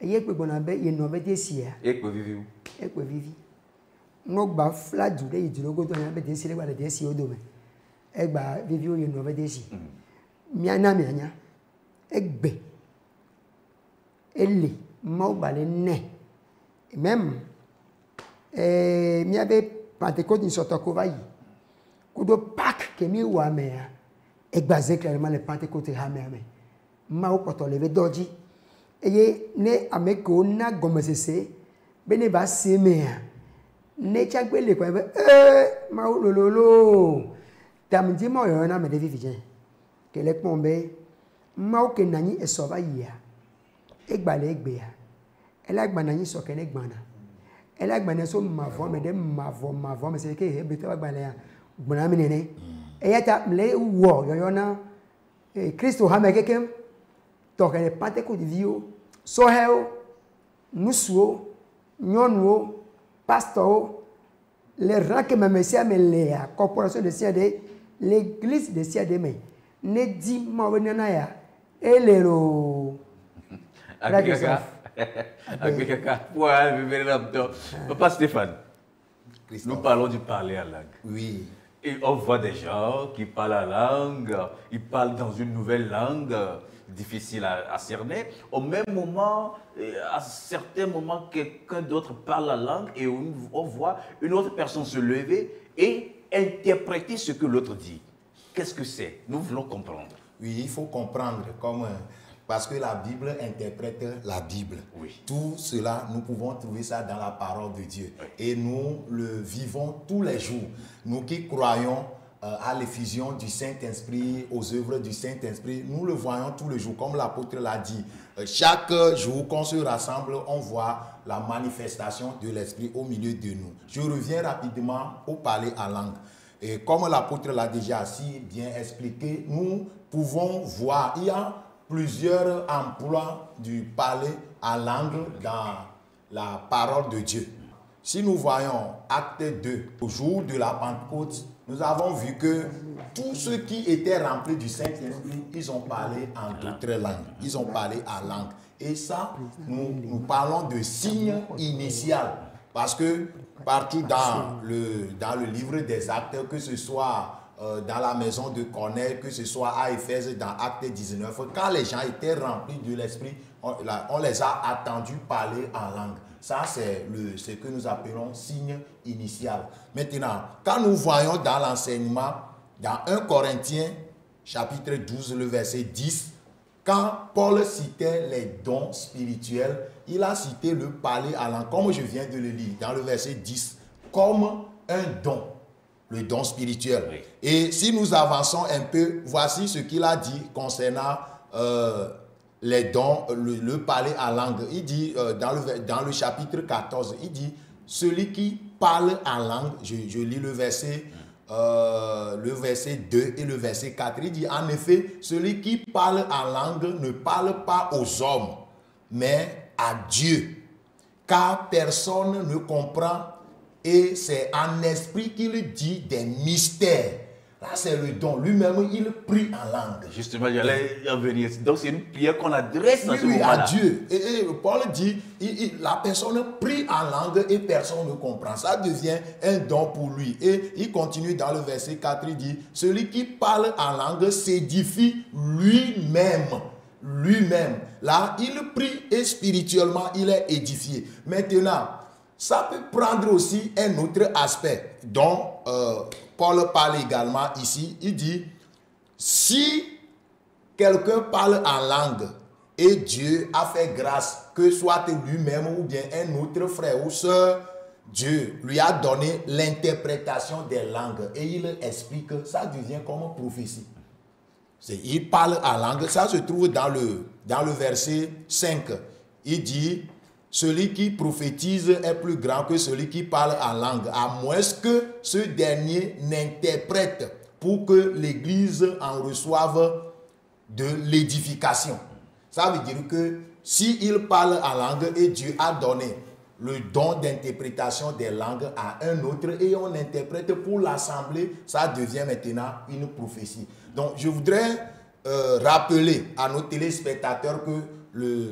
eye pe bonabe ye no be desia e pe vivi no gba flaju de idirogo to yan be desi le gba de desi odo me e gba vivi o ye no be desi mi anya egbe ele mo gba le ne même mi ave Pentecôte ni sotoko va yi kudo pak ke mi wa me e gba clairement le Pentecôte ha me ma o poto leve doji eye ne ameko na gomesese bene ba semea ne chagbele ko ma o lololo tamdi mo yo na me de vivien ke le pombe ma o ke nani e so ba ya e gba le egbe ya e la gba nani so ke ne gbana e la gba ne so ma vo me de ma vo me se ke e be to gba le ya gbana mi ne e ya ta le wo yo na Christo ha me kekem to ke Pentecôte vio so heo nusuo nyonuo pastor les rangs que messia me la corporation de CAD l'église de CAD me ne dit ma wenana ya elero Papa Stéphane, nous parlons du parler à langue. Oui. Et on voit des gens qui parlent la langue, ils parlent dans une nouvelle langue, difficile à cerner. Au même moment, à certains moments, quelqu'un d'autre parle la langue et on voit une autre personne se lever et interpréter ce que l'autre dit. Qu'est-ce que c'est? Nous voulons comprendre. Oui, il faut comprendre parce que la Bible interprète la Bible. Oui. Tout cela, nous pouvons trouver ça dans la parole de Dieu. Oui. Et nous le vivons tous les jours. Nous qui croyons à l'effusion du Saint-Esprit, aux œuvres du Saint-Esprit, nous le voyons tous les jours. Comme l'apôtre l'a dit, chaque jour qu'on se rassemble, on voit la manifestation de l'Esprit au milieu de nous. Je reviens rapidement au parler en langue. Et comme l'apôtre l'a déjà si bien expliqué, nous pouvons voir, il y a plusieurs emplois du parler en langue dans la parole de Dieu. Si nous voyons Acte 2, au jour de la Pentecôte, nous avons vu que tous ceux qui étaient remplis du Saint-Esprit, ils ont parlé en d'autres langues. Ils ont parlé en langue. Et ça, nous parlons de signe initial. Parce que partout dans le livre des Actes, que ce soit dans la maison de Corneille, que ce soit à Éphèse, dans Acte 19, quand les gens étaient remplis de l'Esprit, on les a attendus parler en langue. Ça, c'est ce que nous appelons signe initial. Maintenant, quand nous voyons dans l'enseignement, dans 1 Corinthiens, chapitre 12, le verset 10, quand Paul citait les dons spirituels, il a cité le parler en langue, comme je viens de le lire, dans le verset 10, comme un don, le don spirituel. Oui. Et si nous avançons un peu, voici ce qu'il a dit concernant les dons, le parler en langue. Il dit, dans le chapitre 14, il dit, celui qui parle en langue, je lis le verset 2 et le verset 4, il dit, en effet, celui qui parle en langue ne parle pas aux hommes, mais à Dieu, car personne ne comprend et c'est en esprit qu'il dit des mystères. Là, c'est le don. Lui-même, il prie en langue. Justement, j'allais y revenir. Donc, c'est une prière qu'on adresse dans ce moment-là. À Dieu. Et Paul dit, la personne prie en langue et personne ne comprend. Ça devient un don pour lui. Et il continue dans le verset 4, il dit, celui qui parle en langue s'édifie lui-même. Lui-même. Là, il prie et spirituellement, il est édifié. Maintenant, ça peut prendre aussi un autre aspect dont Paul parle également ici. Il dit, si quelqu'un parle en langue et Dieu a fait grâce, que soit lui-même ou bien un autre frère ou soeur, Dieu lui a donné l'interprétation des langues et il explique, ça devient comme prophétie. Il parle en langue, ça se trouve dans le verset 5. Il dit, celui qui prophétise est plus grand que celui qui parle en langue, à moins que ce dernier n'interprète pour que l'Église en reçoive de l'édification. Ça veut dire que s'il parle en langue et Dieu a donné le don d'interprétation des langues à un autre et on interprète pour l'assemblée, ça devient maintenant une prophétie. Donc je voudrais rappeler à nos téléspectateurs que le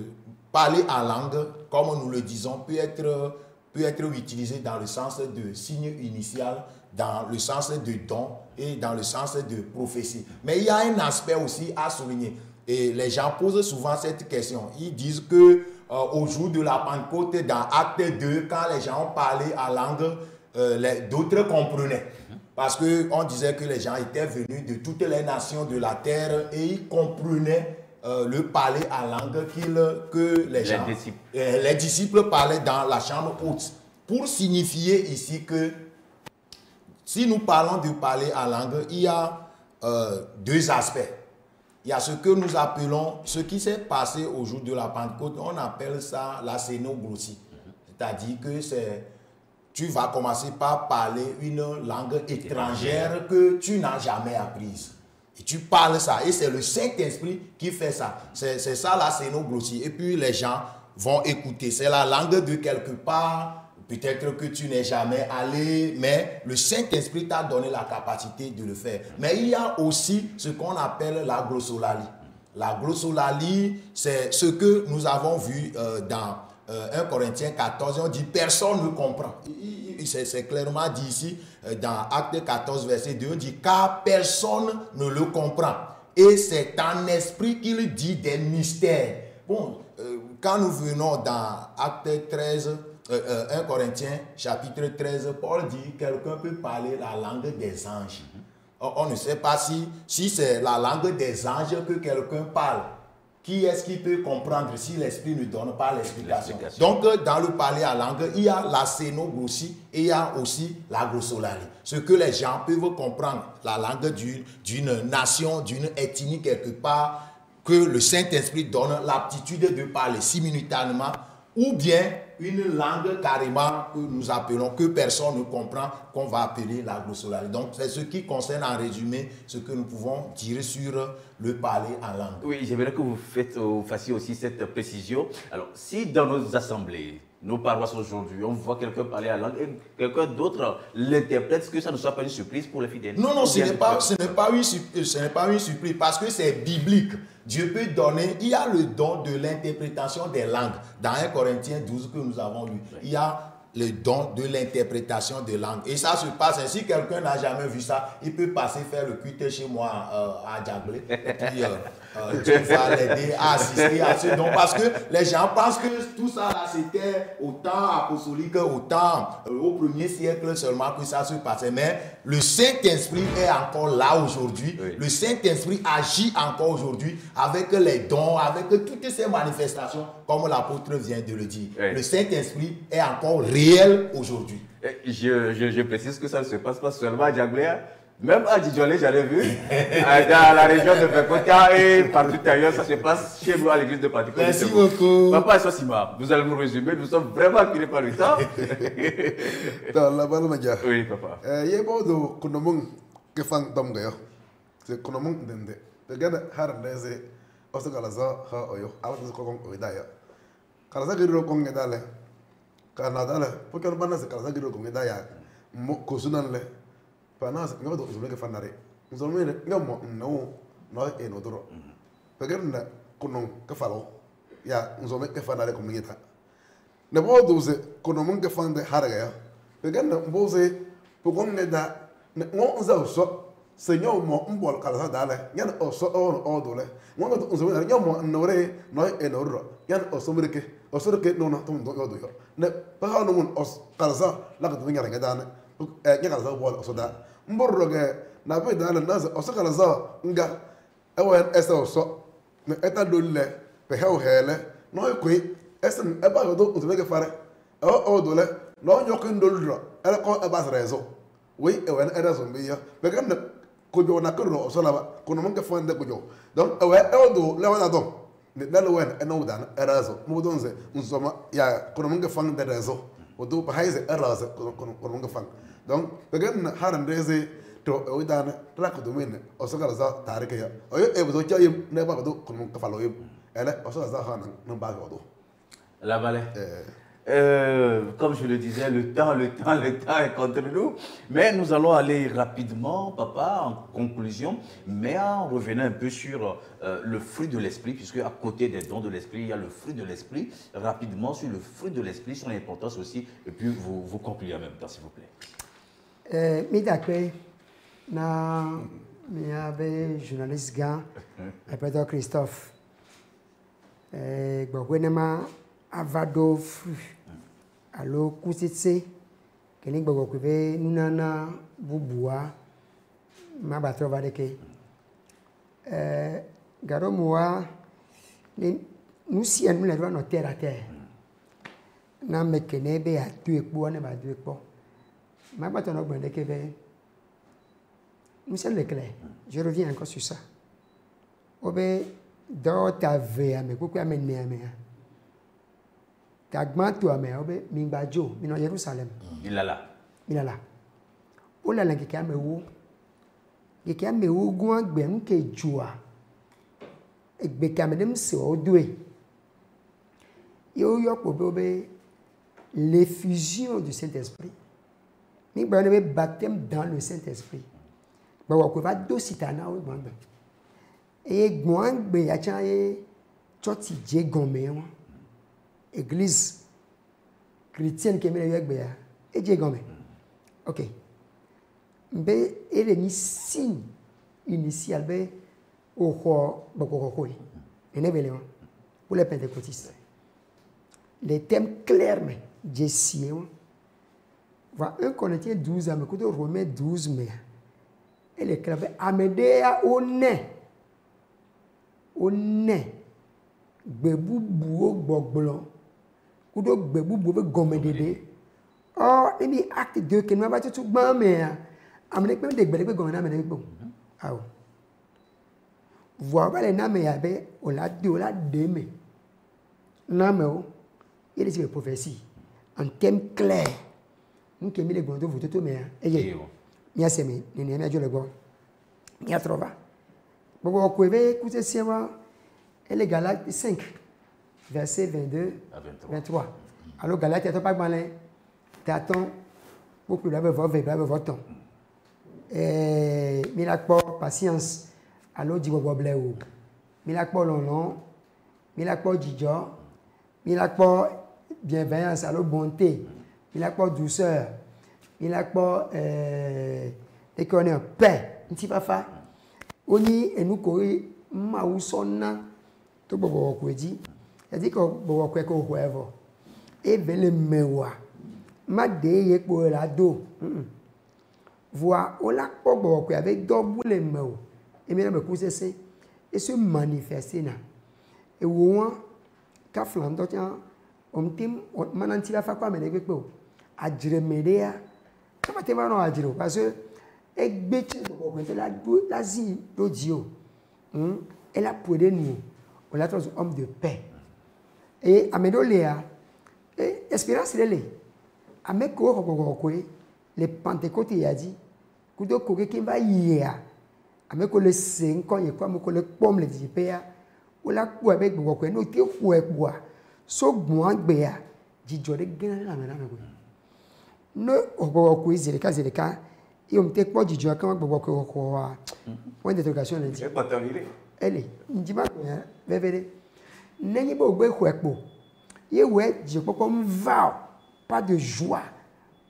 parler en langue, comme nous le disons, peut être utilisé dans le sens de signe initial, dans le sens de don et dans le sens de prophétie. Mais il y a un aspect aussi à souligner. Et les gens posent souvent cette question. Ils disent que au jour de la Pentecôte, dans Acte 2, quand les gens ont parlé en langue, d'autres comprenaient. Parce qu'on disait que les gens étaient venus de toutes les nations de la terre et ils comprenaient le parler en langue que les disciples parlaient dans la chambre haute. Pour signifier ici que si nous parlons de parler en langue, il y a deux aspects. Il y a ce que nous appelons, ce qui s'est passé au jour de la Pentecôte, on appelle ça la scénoglossie. C'est-à-dire que tu vas commencer par parler une langue étrangère que tu n'as jamais apprise. Et tu parles ça. Et c'est le Saint-Esprit qui fait ça. C'est ça la scénoglossie. Et puis les gens vont écouter. C'est la langue de quelque part. Peut-être que tu n'es jamais allé, mais le Saint-Esprit t'a donné la capacité de le faire. Mais il y a aussi ce qu'on appelle la glossolalie. La glossolalie, c'est ce que nous avons vu dans 1 Corinthiens 14, on dit personne ne comprend. C'est clairement dit ici dans Acte 14, verset 2, on dit car personne ne le comprend. Et c'est en esprit qu'il dit des mystères. Bon, quand nous venons dans Acte 13, 1 Corinthiens chapitre 13, Paul dit quelqu'un peut parler la langue des anges. On ne sait pas si c'est la langue des anges que quelqu'un parle. Qui est-ce qui peut comprendre si l'esprit ne donne pas l'explication? Donc, dans le parler à langue, il y a la sénoglossie et il y a aussi la glossolalie. Ce que les gens peuvent comprendre, la langue d'une nation, d'une ethnie quelque part, que le Saint-Esprit donne l'aptitude de parler simultanément, ou bien une langue carrément que nous appelons, que personne ne comprend, qu'on va appeler la glossolalie. Donc, c'est ce qui concerne en résumé ce que nous pouvons dire sur le parler en langue. Oui, j'aimerais que vous fassiez aussi cette précision. Alors, si dans nos assemblées, nos paroisses aujourd'hui, on voit quelqu'un parler en langue et quelqu'un d'autre l'interprète, est-ce que ça ne soit pas une surprise pour les fidèles? Non, ce n'est pas une surprise parce que c'est biblique. Dieu peut donner, il y a le don de l'interprétation des langues. Dans 1 Corinthiens 12 que nous avons lu, il y a le don de l'interprétation des langues. Et ça se passe, si quelqu'un n'a jamais vu ça, il peut passer faire le culte chez moi à Djablé. Et puis, Dieu va l'aider à assister à ce don. Parce que les gens pensent que tout ça, là, c'était au temps apostolique, au premier siècle seulement que ça se passait. Mais le Saint-Esprit est encore là aujourd'hui. Oui. Le Saint-Esprit agit encore aujourd'hui avec les dons, avec toutes ces manifestations, comme l'apôtre vient de le dire. Oui. Le Saint-Esprit est encore réel aujourd'hui. Je précise que ça ne se passe pas seulement à Djablé. Même à Djidjolé, j'avais vu, dans la région de Fekota et partout ailleurs, ça se passe chez nous à l'église de Pentecôte. Merci beaucoup. Papa Sosima, vous allez nous résumer, nous sommes vraiment acculés par le temps. Oui, papa. Il y a beaucoup de Konomong qui font Tom Gayo. C'est Konomong Dende. Le gars de Harandese, Osakalaza, Haoyo, Alain Kokong Oidaya. Kalaza Giro Kongedale, Canada, pourquoi on a ce Kalaza Giro Kongedaya, Kosunanle. Pendant ce temps, nous avons fait un arrêt. Nous avons fait un arrêt. Nous avons fait un arrêt. Nous avons fait un arrêt. Nous avons fait un arrêt. Nous avons fait un arrêt. Nous avons fait un arrêt. Nous avons fait Seigneur, moi, on boit le calasa d'aller. Il y a un sort en dole. Moi, nous avons fait un arrêt. Nous avons fait un arrêt. Il y a un sommet que nous avons fait un arrêt. Ne pas nous calasa là que nous avons fait un arrêt. Il y a un calasa bois au soda. Mboroge na pe dana na osakala za nga ewen ese oso na eta dolle pe hele no ekwe esen eba yodo uzumeke fare o dole no nyokin dolro ele ko eba srezo we ewen era zombiya be kan ko jo na ko oso la ba ko no monke fande ko jo donc ewe eodo le wana don ne dalo wen eno dan era zo mo don ze nsoma ya ko no monke fande rezo odo ba haize era zo ko no monke fande donc began harandese to oidana trako do men osokala za tarike ya oyo ebuzo chayim ne ba do kun ka falo yim ele osokala za hana no ba do la vallée comme je le disais, le temps est contre nous. Mais nous allons aller rapidement, papa, en conclusion, mais en revenant un peu sur le fruit de l'esprit, puisque à côté des dons de l'esprit, il y a le fruit de l'esprit. Rapidement sur le fruit de l'esprit, son importance aussi, et puis vous concluez en même temps, s'il vous plaît. Midakwe na miabe journaliste gan Pedro Christophe gbogwenema avado fru alo kusitse keni gbogokwe nunana bubua mabatro vadeke garomoa nous si nous les doit terre à terre na mekene be atu ekpo na ba du ekpo. Je reviens encore sur ça. Obe do ta ve ame kuku ame ne ame. Tagma to ame obe mingbajo mino Jerusalem. Ilala. Ola la keke ame wo. Keke ame wo gun agbe nke joa. Egbe ke ame dem se odwe. Yo yo ko obe l'effusion du Saint-Esprit. Nous avons un baptême dans le Saint-Esprit. Nous avons un dositana. Et nous avons un choti djegome. Église chrétienne qui est avec Béa. Et Dieu gomme. Ok. Mais il y a un signe initial au corps de pour les pentecôtistes. Les thèmes clairs, mais Dieu sait. Voilà 1 Corinthiens 12, mais quand on remet 12, mais elle est claire. Amédéa au nez. Au nez. Bébou bouo bogblon. Kudo bébou bouo gomedede. Oh, il y a acte 2 qui ne va pas tout bon, mais amener même des bébés gomedede amener bon. Ah. Voilà les names yabe on l'a dit on l'a démé. Name il est une prophétie en thème clair. Nous qui mis les gondos vous tout mais eh ni asemi ni ni ajo le bon. Ni atrova. Bobo ko ebe écoutez c'est moi et Galates 5 verset 22 à 23. Alors Galates tu pas malin. T'attends pour que la votre miracle patience alors dit bobo bleu miracle non miracle jijo miracle bienveillance alors bonté miracle douceur miracle paix nti papa oni enu kori ma usonna to bobo ko di e di ko bobo ko whoever e vele mewa ma de ye po la do voix on la po bobo ko avec double mewa et bien me couser et se manifester na et wo ka flam do tian tim mananti la fa kwa me le pe ajire medea kama te no ajiro parce que egbe ti bobo ko la zi do dio elle a pour nous on l'a trouvé homme de paix et amédolea et espérance lele ameko ko les pentecôtes y a dit kudo ko ke va yia ameko le 5 ans et quoi ameko le pomme le dipea o la ku avec bobo ko no ti ku e boa so gbon agbe ya jijo de gan la me ko no bobo ko zereka et on te po jijo kan bobo ko wa point d'interrogation le dit elle ndima ko ya bebere nenyi bo gbe ku epo ye we je popo mva pas de joie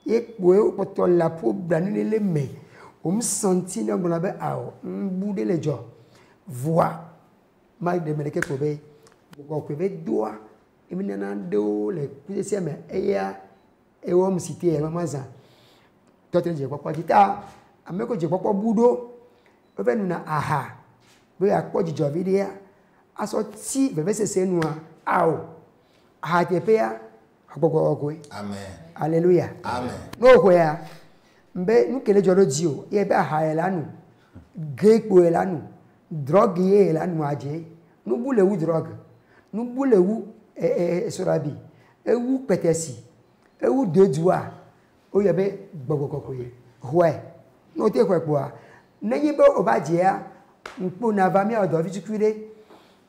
et pour poto la po branine le me on me sentit dans la baie à bouder les gens voix mal de meleke ko be ko be doa et maintenant do les plus mais et on me citer maza toi tu dis papa kita ameko je papa budo o be na aha be akpo jijo video aso ti bebe sese nu a aha te pe ya agogo ogo amen alléluia amen no ko ya mbe nu kele joro dio ye be aha elanu gepo elanu drogue ye elanu aje nu bule wu drogue nu bule wu sorabi ewu petesi ewu dedua o ye be gbogbo ye hoe no te ko epo a neyin be obaje ya npo na va mi odo fitukure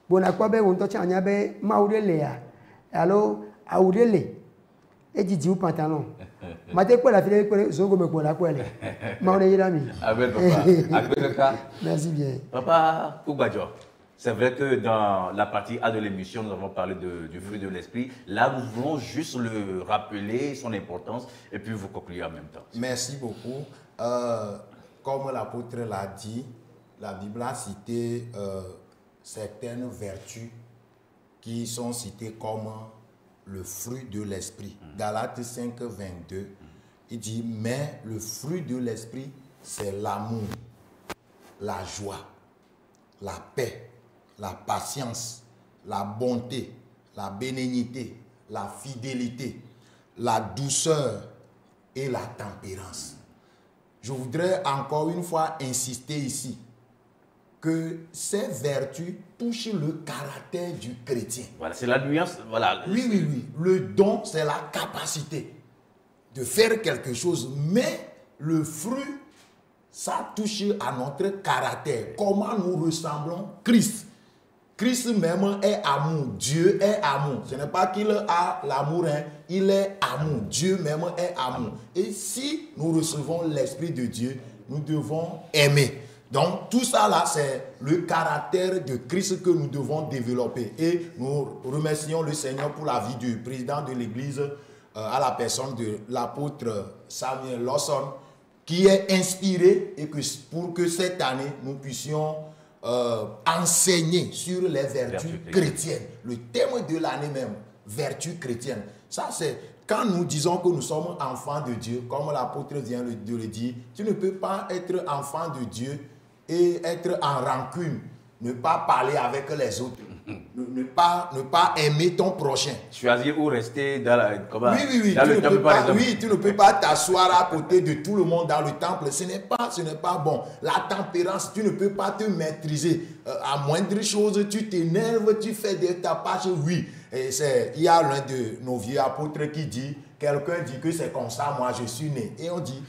bona ko be won to cha anya be maurele ya allo aurele e jiji u pantalon mate ko la file ko zongo me ko la ko ele maurele yira mi avec papa avec ka merci bien papa Ougbadio. C'est vrai que dans la partie A de l'émission, nous avons parlé du fruit de l'esprit. Là, nous voulons juste le rappeler, son importance, et puis vous conclure en même temps. Merci beaucoup. Comme l'apôtre l'a dit, la Bible a cité certaines vertus qui sont citées comme le fruit de l'esprit. Galates 5, 22, il dit, mais le fruit de l'esprit, c'est l'amour, la joie, la paix, la patience, la bonté, la bénignité, la fidélité, la douceur et la tempérance. Je voudrais encore une fois insister ici que ces vertus touchent le caractère du chrétien. Voilà, c'est la nuance. Voilà. Oui. Le don, c'est la capacité de faire quelque chose, mais le fruit, ça touche à notre caractère. Comment nous ressemblons Christ. Christ même est amour. Dieu est amour. Ce n'est pas qu'il a l'amour, hein. Il est amour. Dieu même est amour. Et si nous recevons l'Esprit de Dieu, nous devons aimer. Donc tout ça là, c'est le caractère de Christ que nous devons développer. Et nous remercions le Seigneur pour la vie du président de l'Église, à la personne de l'apôtre Samuel Lawson, qui est inspiré et que pour que cette année, nous puissions enseigner sur les vertus chrétiennes. Le thème de l'année même, vertus chrétiennes. Ça, c'est quand nous disons que nous sommes enfants de Dieu, comme l'apôtre vient de le dire, tu ne peux pas être enfant de Dieu et être en rancune, ne pas parler avec les autres, ne pas aimer ton prochain. Choisir ou rester dans la... Oui. Tu ne peux pas t'asseoir à côté de tout le monde dans le temple. Ce n'est pas bon. La tempérance, tu ne peux pas te maîtriser. À moindre chose, tu t'énerves, tu fais des tapages. Oui. Et il y a l'un de nos vieux apôtres qui dit, quelqu'un dit que c'est comme ça, moi je suis né. Et on dit,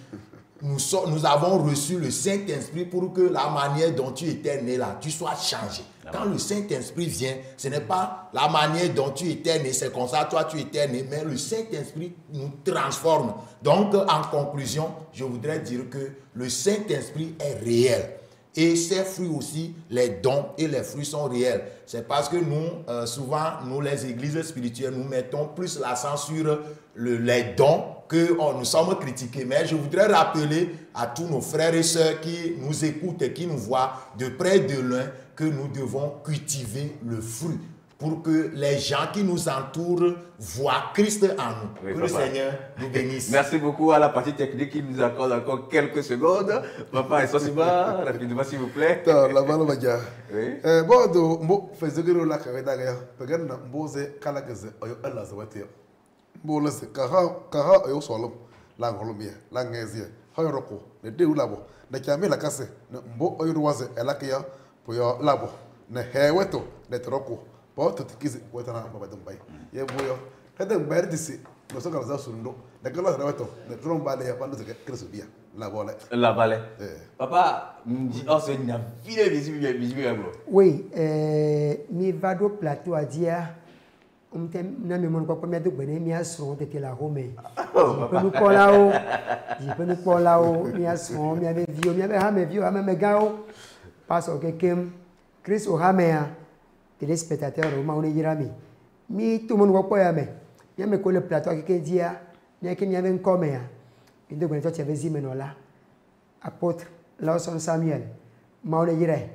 nous avons reçu le Saint-Esprit pour que la manière dont tu étais né là, tu sois changé. Quand le Saint-Esprit vient, ce n'est pas la manière dont tu étais né, c'est comme ça, toi tu étais né, mais le Saint-Esprit nous transforme. Donc, en conclusion, je voudrais dire que le Saint-Esprit est réel. Et ses fruits aussi, les dons et les fruits sont réels. C'est parce que nous, souvent, nous les églises spirituelles, nous mettons plus l'accent sur les dons que nous sommes critiqués. Mais je voudrais rappeler à tous nos frères et sœurs qui nous écoutent et qui nous voient de près et de loin que nous devons cultiver le fruit pour que les gens qui nous entourent voient Christ en nous. Oui, que le Seigneur nous bénisse. Merci beaucoup à la partie technique qui nous accorde encore quelques secondes. Papa, Esosima, rapidement s'il vous plaît. La balle va dire. Bon, donc, faisons que la carrière d'ailleurs. Peut-être que nous avons calagé, on a zawati. Bon, là c'est car yo solom, la Colombie, la Ngézie, Hayoroko, le deux labo, le camé la casse, ne mbo oyoise, et la kia, pour yo labo, ne heweto, ne troko. Bon, tout ce qui est pour être un peu de bail. Il y a beau. Quand on perd d'ici, nous sommes dans un sundo. La gueule de l'auto, ne trouvons pas les appareils de Christ bien. La volée. La volée. Papa, oh, c'est une ville visible. Oui, mi vado plateau à dire. On n'a même pas combien de bonnes miasons étaient la Rome. Je peux nous coller là-haut. Je peux nous coller là-haut. Miasons, mi avait vieux, mi avait hamé vieux, hamé gao. Parce que quelqu'un, Christ au hamé. Téléspectateurs au Maoné Yirami. Mi tout le monde voit pas yamé. Il y a me coller le plateau à quelqu'un dit il y a quelqu'un un commun. Il doit être avait zimeno là. Apôtre Lawson Samuel. Maoné Yiré.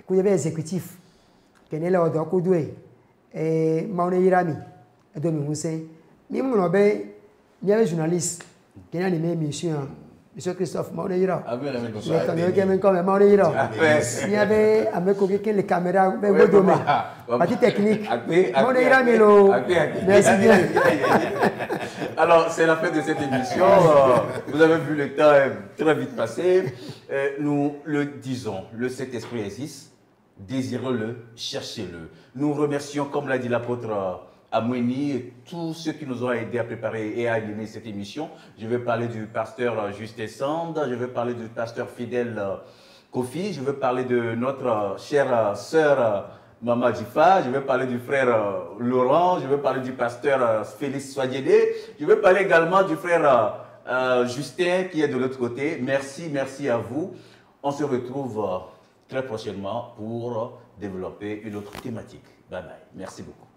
Qu'il y avait exécutif. Qu'il est là au dos coudoué. Et Maoné Yirami. Et Domi Hussein. Mi mon obé. Il y avait journaliste. Qui a animé mission. Monsieur Christophe Maoné Yira. Il y avait les caméras, partie technique. Maoné Yira Milo. Merci bien. Alors, c'est la fin de cette émission. Vous avez vu le temps très vite passer. Nous le disons, le Saint-Esprit existe. Désirez-le, cherchez-le. Nous remercions, comme l'a dit l'apôtre Amweni, et tous ceux qui nous ont aidés à préparer et à animer cette émission. Je vais parler du pasteur Justin Sand, je vais parler du pasteur fidèle Kofi, je vais parler de notre chère sœur Mama Jifa, je vais parler du frère Laurent, je vais parler du pasteur Félix Swadiédé, je vais parler également du frère Justin qui est de l'autre côté. Merci, merci à vous. On se retrouve très prochainement pour développer une autre thématique. Bye bye. Merci beaucoup.